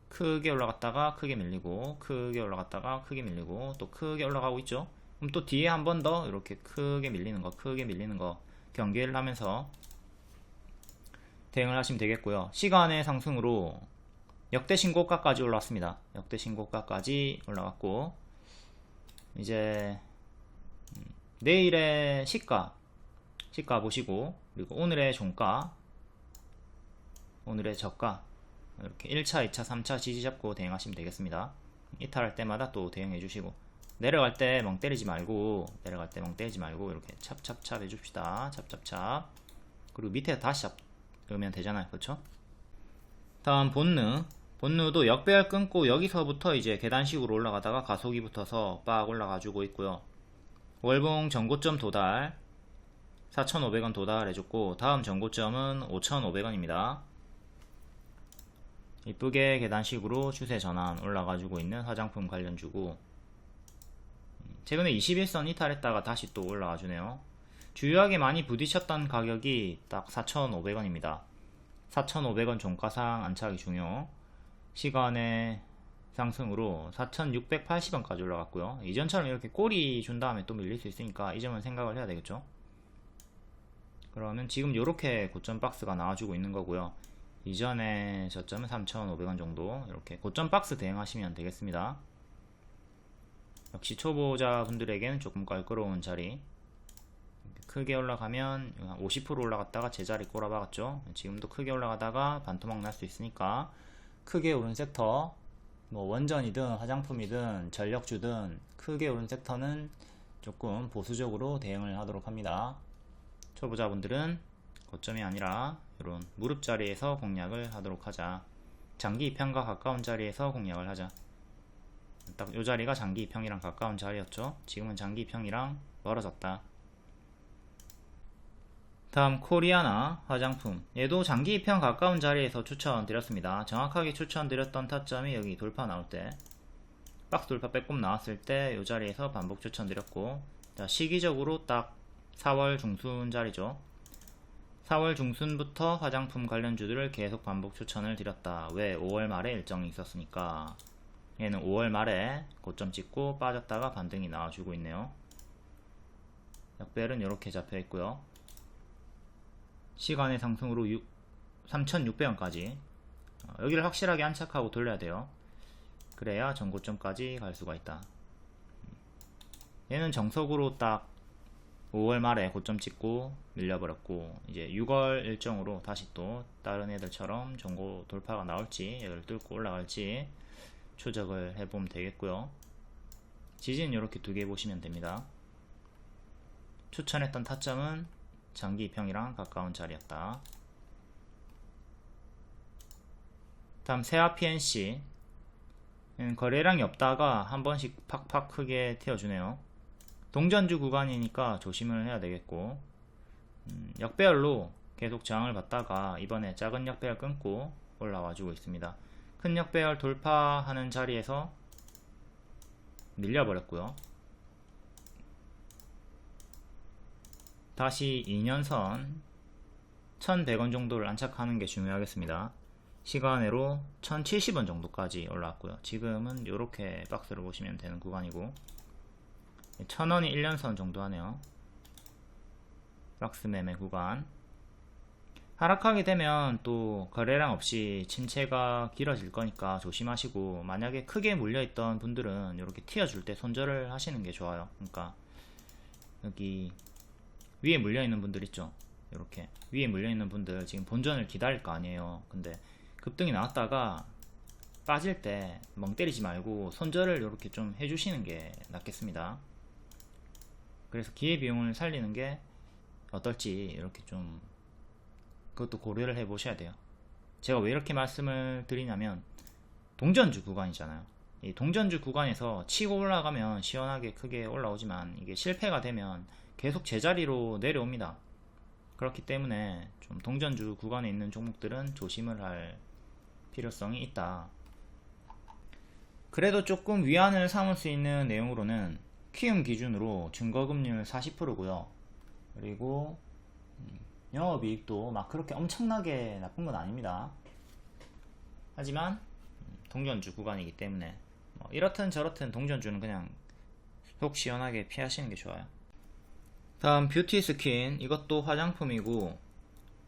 크게 올라갔다가 크게 밀리고, 크게 올라갔다가 크게 밀리고, 또 크게 올라가고 있죠. 그럼 또 뒤에 한 번 더 이렇게 크게 밀리는 거 경계를 하면서 대응을 하시면 되겠고요. 시간의 상승으로 역대 신고가까지 올라왔습니다. 역대 신고가까지 올라갔고, 이제 내일의 시가 보시고, 그리고 오늘의 종가, 오늘의 저가, 이렇게 1차, 2차, 3차 지지 잡고 대응하시면 되겠습니다. 이탈할 때마다 또 대응해 주시고, 내려갈 때 멍 때리지 말고 이렇게 찹찹찹 해줍시다. 찹찹찹. 그리고 밑에 다시 잡으면 되잖아요. 그렇죠? 다음 본느도 역배열 끊고 여기서부터 이제 계단식으로 올라가다가 가속이 붙어서 빡 올라가주고 있고요. 월봉 전고점 도달 4,500원 도달해줬고, 다음 전고점은 5,500원입니다. 이쁘게 계단식으로 추세 전환 올라가주고 있는 화장품 관련주고, 최근에 21선 이탈했다가 다시 또 올라와주네요. 주요하게 많이 부딪혔던 가격이 딱 4,500원입니다. 4,500원 종가상 안착이 중요. 시간의 상승으로 4,680원까지 올라갔고요. 이전처럼 이렇게 꼬리 준 다음에 또 밀릴 수 있으니까 이 점은 생각을 해야 되겠죠. 그러면 지금 이렇게 고점 박스가 나와주고 있는 거고요. 이전에 저점은 3,500원 정도, 이렇게 고점 박스 대응하시면 되겠습니다. 역시 초보자분들에게는 조금 껄끄러운 자리. 크게 올라가면 50% 올라갔다가 제자리 꼬라박았죠. 지금도 크게 올라가다가 반토막 날 수 있으니까 크게 오른 섹터, 뭐 원전이든 화장품이든 전력주든 크게 오른 섹터는 조금 보수적으로 대응을 하도록 합니다. 초보자분들은 고점이 아니라 이런 무릎 자리에서 공략을 하도록 하자. 장기 입형과 가까운 자리에서 공략을 하자. 딱 이 자리가 장기 입형이랑 가까운 자리였죠. 지금은 장기 입형이랑 멀어졌다. 다음 코리아나 화장품, 얘도 장기 입형 가까운 자리에서 추천드렸습니다. 정확하게 추천드렸던 타점이 여기 돌파 나올 때, 박스 돌파 빼꼼 나왔을 때 이 자리에서 반복 추천드렸고, 자, 시기적으로 딱 4월 중순 자리죠. 4월 중순부터 화장품 관련주들을 계속 반복 추천을 드렸다. 왜? 5월 말에 일정이 있었으니까. 얘는 5월 말에 고점 찍고 빠졌다가 반등이 나와주고 있네요. 역배열은 이렇게 잡혀 있고요. 시간의 상승으로 3,600원까지 여기를 확실하게 안착하고 돌려야 돼요. 그래야 전고점까지 갈 수가 있다. 얘는 정석으로 딱 5월 말에 고점 찍고 밀려버렸고, 이제 6월 일정으로 다시 또 다른 애들처럼 전고 돌파가 나올지 여기를 뚫고 올라갈지 추적을 해보면 되겠고요. 지지는 이렇게 두 개 보시면 됩니다. 추천했던 타점은 장기 입형이랑 가까운 자리였다. 다음 세아 PNC, 거래량이 없다가 한 번씩 팍팍 크게 튀어주네요. 동전주 구간이니까 조심을 해야 되겠고, 역배열로 계속 저항을 받다가 이번에 작은 역배열 끊고 올라와주고 있습니다. 큰 역배열 돌파하는 자리에서 밀려버렸고요. 다시 2년선 1100원 정도를 안착하는 게 중요하겠습니다. 시간으로 1070원 정도까지 올라왔고요. 지금은 이렇게 박스를 보시면 되는 구간이고, 1000원이 1년선 정도 하네요. 박스 매매 구간. 하락하게 되면 또 거래량 없이 침체가 길어질 거니까 조심하시고, 만약에 크게 물려있던 분들은 이렇게 튀어줄 때 손절을 하시는 게 좋아요. 그러니까 여기 위에 물려있는 분들 있죠. 이렇게 위에 물려있는 분들 지금 본전을 기다릴 거 아니에요. 근데 급등이 나왔다가 빠질 때 멍 때리지 말고 손절을 이렇게 좀 해주시는 게 낫겠습니다. 그래서 기회비용을 살리는 게 어떨지 이렇게 좀 그것도 고려를 해 보셔야 돼요. 제가 왜 이렇게 말씀을 드리냐면, 동전주 구간이잖아요. 이 동전주 구간에서 치고 올라가면 시원하게 크게 올라오지만, 이게 실패가 되면 계속 제자리로 내려옵니다. 그렇기 때문에 좀 동전주 구간에 있는 종목들은 조심을 할 필요성이 있다. 그래도 조금 위안을 삼을 수 있는 내용으로는 키움 기준으로 증거금리율 40%고요. 그리고 영업이익도 막 그렇게 엄청나게 나쁜 건 아닙니다. 하지만 동전주 구간이기 때문에 뭐 이렇든 저렇든 동전주는 그냥 속 시원하게 피하시는 게 좋아요. 다음 뷰티 스킨, 이것도 화장품이고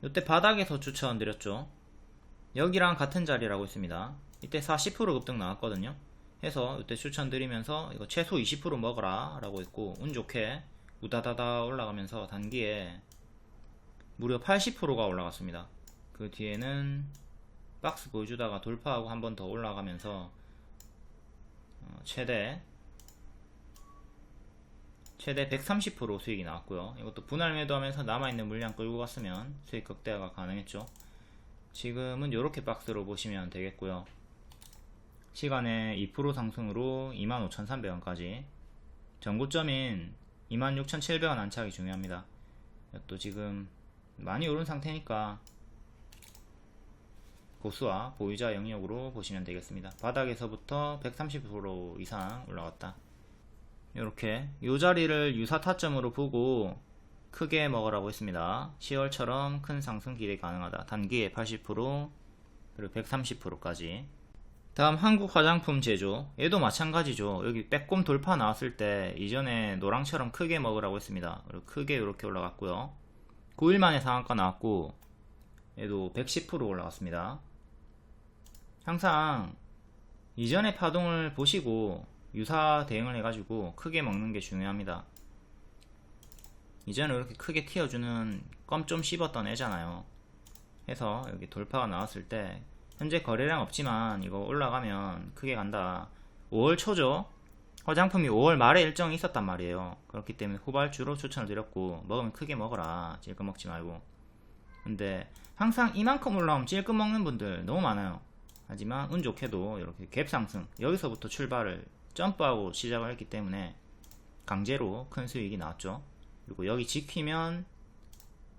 이때 바닥에서 추천드렸죠. 여기랑 같은 자리라고 있습니다. 이때 40% 급등 나왔거든요. 해서 이때 추천드리면서 이거 최소 20% 먹어라 라고 했고, 운 좋게 우다다다 올라가면서 단기에 무려 80%가 올라갔습니다. 그 뒤에는 박스 보여주다가 돌파하고 한 번 더 올라가면서 최대 130% 수익이 나왔고요. 이것도 분할 매도하면서 남아있는 물량 끌고 갔으면 수익 극대화가 가능했죠. 지금은 이렇게 박스로 보시면 되겠고요. 시간에 2% 상승으로 25,300원까지, 전고점인 26,700원 안착이 중요합니다. 또 지금 많이 오른 상태니까 고수와 보유자 영역으로 보시면 되겠습니다. 바닥에서부터 130% 이상 올라갔다. 이렇게 이 자리를 유사 타점으로 보고 크게 먹으라고 했습니다. 10월처럼 큰 상승 기대 가능하다. 단기에 80% 그리고 130%까지. 다음 한국 화장품 제조, 얘도 마찬가지죠. 여기 빼꼼 돌파 나왔을 때 이전에 노랑처럼 크게 먹으라고 했습니다. 그리고 크게 이렇게 올라갔고요. 9일 만에 상한가 나왔고 얘도 110% 올라갔습니다. 항상 이전의 파동을 보시고 유사 대응을 해가지고 크게 먹는 게 중요합니다. 이전에 이렇게 크게 튀어주는 껌 좀 씹었던 애잖아요. 해서 여기 돌파가 나왔을 때 현재 거래량 없지만 이거 올라가면 크게 간다. 5월 초죠. 화장품이 5월 말에 일정이 있었단 말이에요. 그렇기 때문에 후발주로 추천을 드렸고, 먹으면 크게 먹어라, 찔끔 먹지 말고. 근데 항상 이만큼 올라오면 찔끔 먹는 분들 너무 많아요. 하지만 운 좋게도 이렇게 갭 상승, 여기서부터 출발을 점프하고 시작을 했기 때문에 강제로 큰 수익이 나왔죠. 그리고 여기 지키면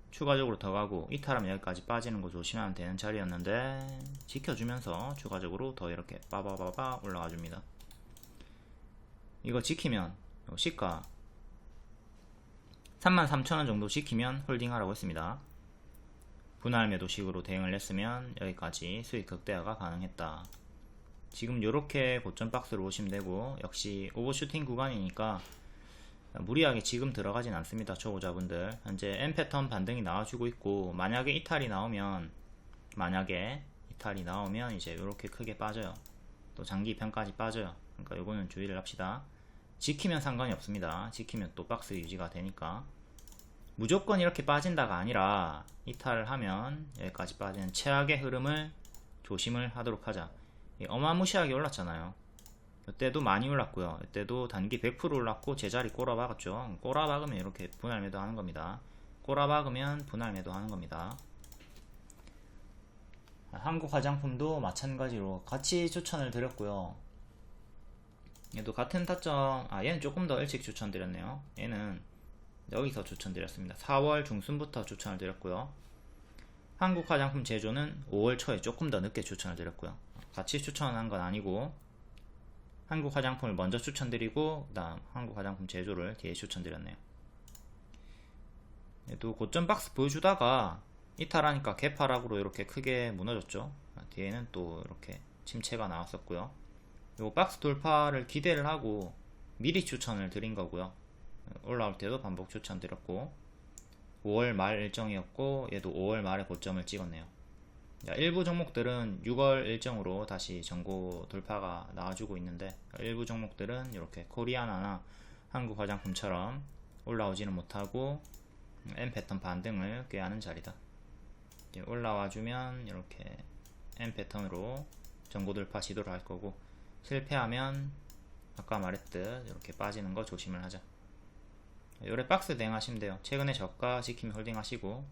추가적으로 더 가고, 이탈하면 여기까지 빠지는 거 조심하면 되는 자리였는데 지켜주면서 추가적으로 더 이렇게 빠바바바 올라가 줍니다. 이거 지키면 시가 33,000원 정도 지키면 홀딩하라고 했습니다. 분할 매도식으로 대응을 했으면 여기까지 수익 극대화가 가능했다. 지금 이렇게 고점 박스로 보시면 되고, 역시 오버슈팅 구간이니까 무리하게 지금 들어가진 않습니다. 초보자분들. 현재 M 패턴 반등이 나와주고 있고, 만약에 이탈이 나오면 이제 이렇게 크게 빠져요. 또 장기 편까지 빠져요. 그러니까 요거는 주의를 합시다. 지키면 상관이 없습니다. 지키면 또 박스 유지가 되니까. 무조건 이렇게 빠진다가 아니라 이탈을 하면 여기까지 빠지는 최악의 흐름을 조심을 하도록 하자. 어마무시하게 올랐잖아요. 이때도 많이 올랐고요. 이때도 단기 100% 올랐고 제자리 꼬라박았죠. 꼬라박으면 이렇게 분할 매도 하는 겁니다. 꼬라박으면 분할 매도 하는 겁니다. 한국 화장품도 마찬가지로 같이 추천을 드렸고요. 얘도 같은 타점, 얘는 조금 더 일찍 추천드렸네요. 얘는 여기서 추천드렸습니다. 4월 중순부터 추천을 드렸고요. 한국 화장품 제조는 5월 초에 조금 더 늦게 추천을 드렸고요. 같이 추천한 건 아니고 한국 화장품을 먼저 추천드리고 그 다음 한국 화장품 제조를 뒤에 추천드렸네요. 얘도 고점 박스 보여주다가 이탈하니까 개파락으로 이렇게 크게 무너졌죠. 뒤에는 또 이렇게 침체가 나왔었고요. 요 박스 돌파를 기대를 하고 미리 추천을 드린 거고요. 올라올 때도 반복 추천 드렸고, 5월 말 일정이었고 얘도 5월 말에 고점을 찍었네요. 일부 종목들은 6월 일정으로 다시 전고 돌파가 나와주고 있는데, 일부 종목들은 이렇게 코리아나나 한국 화장품처럼 올라오지는 못하고 M 패턴 반등을 꾀하는 자리다. 올라와주면 이렇게 M 패턴으로 전고 돌파 시도를 할 거고, 실패하면 아까 말했듯 이렇게 빠지는 거 조심을 하자. 요래 박스 대응하시면 돼요. 최근에 저가 지키면 홀딩 하시고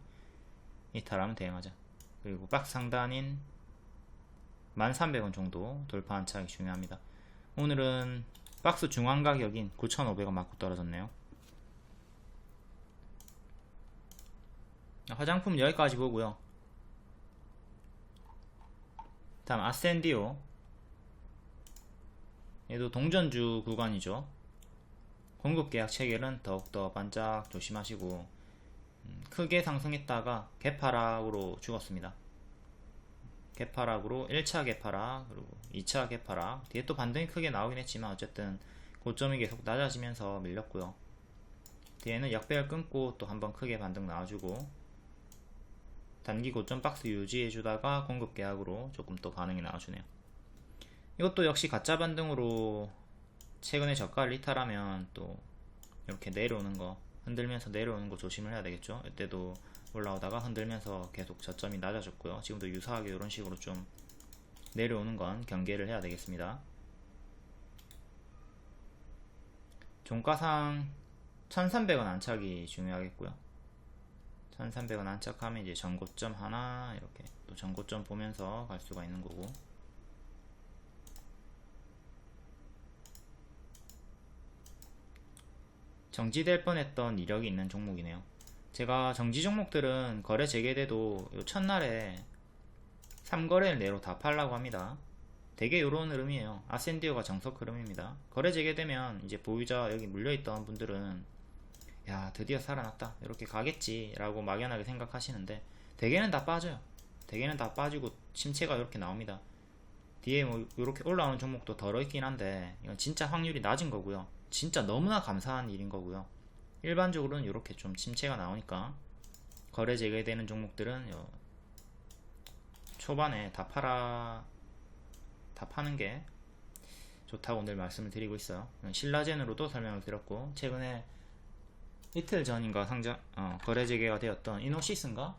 이탈하면 대응하자. 그리고 박스 상단인 1300원 정도 돌파 안착이 중요합니다. 오늘은 박스 중앙 가격인 9,500원 맞고 떨어졌네요. 화장품 여기까지 보고요. 다음 아센디오, 얘도 동전주 구간이죠. 공급계약 체결은 더욱더 반짝 조심하시고, 크게 상승했다가 개파락으로 죽었습니다. 개파락으로 1차 개파락, 그리고 2차 개파락, 뒤에 또 반등이 크게 나오긴 했지만 어쨌든 고점이 계속 낮아지면서 밀렸고요. 뒤에는 역배열 끊고 또 한번 크게 반등 나와주고, 단기 고점 박스 유지해주다가 공급 계약으로 조금 또 반응이 나와주네요. 이것도 역시 가짜 반등으로 최근에 저가를 이탈하면 또 이렇게 내려오는 거, 흔들면서 내려오는 거 조심을 해야 되겠죠. 이때도 올라오다가 흔들면서 계속 저점이 낮아졌고요. 지금도 유사하게 이런 식으로 좀 내려오는 건 경계를 해야 되겠습니다. 종가상 1300원 안착이 중요하겠고요. 1300원 안착하면 이제 전고점 하나, 이렇게 또 전고점 보면서 갈 수가 있는 거고, 정지될 뻔했던 이력이 있는 종목이네요. 제가 정지 종목들은 거래 재개돼도 요 첫날에 3거래일 내로 다 팔라고 합니다. 되게 요런 흐름이에요. 아센디오가 정석 흐름입니다. 거래 재개되면 이제 보유자 여기 물려있던 분들은 야 드디어 살아났다 이렇게 가겠지 라고 막연하게 생각하시는데, 대개는 다 빠져요. 대개는 다 빠지고 침체가 이렇게 나옵니다. 뒤에 뭐 이렇게 올라오는 종목도 덜어 있긴 한데 이건 진짜 확률이 낮은 거고요. 진짜 너무나 감사한 일인 거고요. 일반적으로는 이렇게 좀 침체가 나오니까 거래 재개되는 종목들은 초반에 다 파는 게 좋다고 늘 말씀을 드리고 있어요. 신라젠으로도 설명을 드렸고, 최근에 이틀 전인가 거래 재개가 되었던 이노시스인가?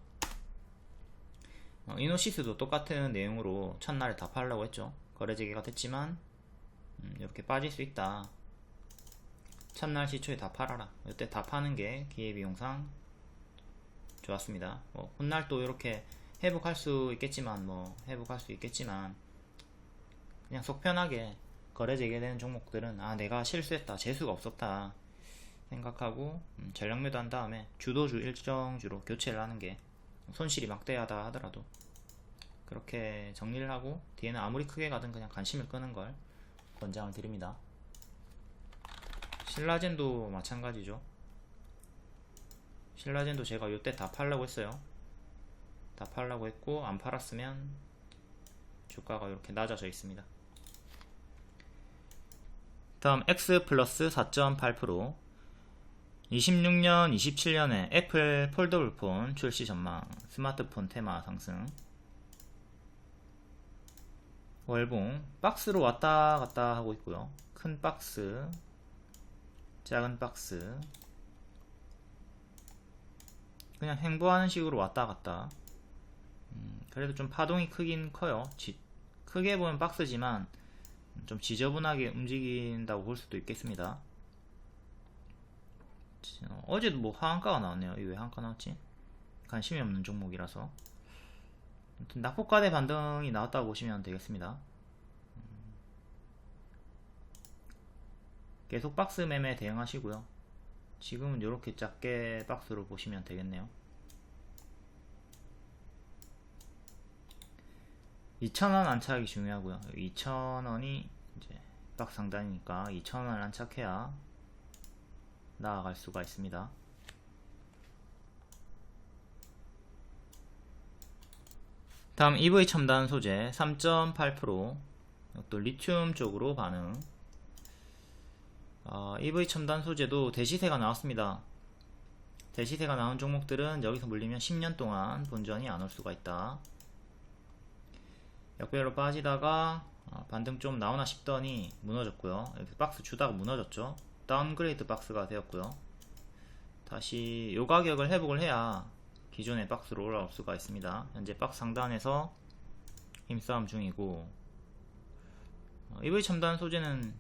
이노시스도 똑같은 내용으로 첫날에 다 팔려고 했죠. 거래 재개가 됐지만 이렇게 빠질 수 있다. 첫날 시초에 다 팔아라. 이때 다 파는 게 기회비용상 좋았습니다. 훗날 또 이렇게 회복할 수 있겠지만 그냥 속 편하게 거래 재개되는 종목들은 내가 실수했다, 재수가 없었다 생각하고 전력 매도한 다음에 주도주 일정주로 교체를 하는 게 손실이 막대하다 하더라도 그렇게 정리를 하고, 뒤에는 아무리 크게 가든 그냥 관심을 끄는 걸 권장을 드립니다. 신라젠도 마찬가지죠. 신라젠도 제가 이때 다 팔라고 했어요. 다 팔라고 했고, 안 팔았으면 주가가 이렇게 낮아져 있습니다. 다음 X 플러스 4.8%, 26년, 27년에 애플 폴더블 폰 출시 전망, 스마트폰 테마 상승. 월봉 박스로 왔다 갔다 하고 있고요. 큰 박스, 작은 박스, 그냥 횡보하는 식으로 왔다 갔다. 그래도 좀 파동이 크긴 커요. 크게 보면 박스지만 좀 지저분하게 움직인다고 볼 수도 있겠습니다. 어제도 뭐 하한가가 나왔네요. 이거 왜 하한가 나왔지? 관심이 없는 종목이라서. 아무튼 낙폭과대 반등이 나왔다고 보시면 되겠습니다. 계속 박스 매매 대응하시고요. 지금은 이렇게 작게 박스로 보시면 되겠네요. 2,000원 안착이 중요하고요. 2,000원이 이제 박스 상단이니까 2,000원을 안착해야 나아갈 수가 있습니다. 다음 EV 첨단 소재 3.8%, 또 리튬 쪽으로 반응. EV 첨단 소재도 대시세가 나왔습니다. 대시세가 나온 종목들은 여기서 물리면 10년 동안 본전이 안 올 수가 있다. 역배열로 빠지다가 반등 좀 나오나 싶더니 무너졌고요. 이렇게 박스 주다가 무너졌죠. 다운그레이드 박스가 되었고요. 다시 요 가격을 회복을 해야 기존의 박스로 올라올 수가 있습니다. 현재 박스 상단에서 힘싸움 중이고, EV 첨단 소재는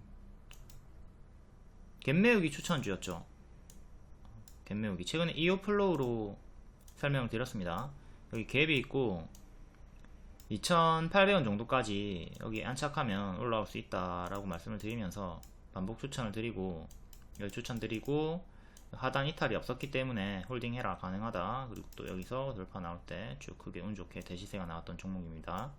갭매우기 추천주였죠. 갭매우기 최근에 이오플로우로 설명을 드렸습니다. 여기 갭이 있고 2,800원 정도까지 여기 안착하면 올라올 수 있다 라고 말씀을 드리면서 반복 추천을 드리고, 열 추천 드리고, 하단 이탈이 없었기 때문에 홀딩해라 가능하다. 그리고 또 여기서 돌파 나올 때 쭉 크게 운 좋게 대시세가 나왔던 종목입니다.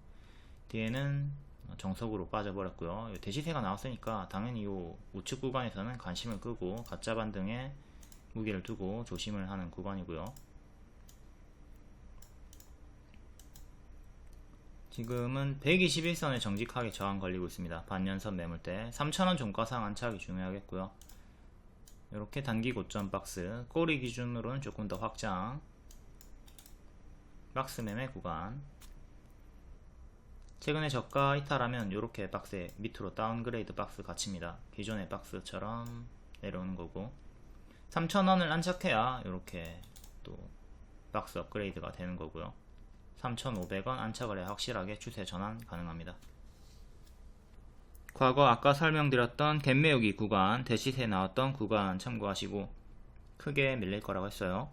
뒤에는 정석으로 빠져버렸고요. 대시세가 나왔으니까 당연히 이 우측 구간에서는 관심을 끄고 가짜 반등에 무게를 두고 조심을 하는 구간이고요. 지금은 121선에 정직하게 저항 걸리고 있습니다. 반년선 매물대 3,000원 종가상 안착이 중요하겠고요. 이렇게 단기 고점 박스, 꼬리 기준으로는 조금 더 확장, 박스 매매 구간. 최근에 저가 이탈하면 이렇게 박스에 밑으로 다운그레이드 박스 갇힙니다. 기존의 박스처럼 내려오는 거고, 3,000원을 안착해야 이렇게 또 박스 업그레이드가 되는 거고요. 3,500원 안착을 해야 확실하게 추세 전환 가능합니다. 과거 아까 설명드렸던 갭매우기 구간, 대시세 나왔던 구간 참고하시고 크게 밀릴 거라고 했어요.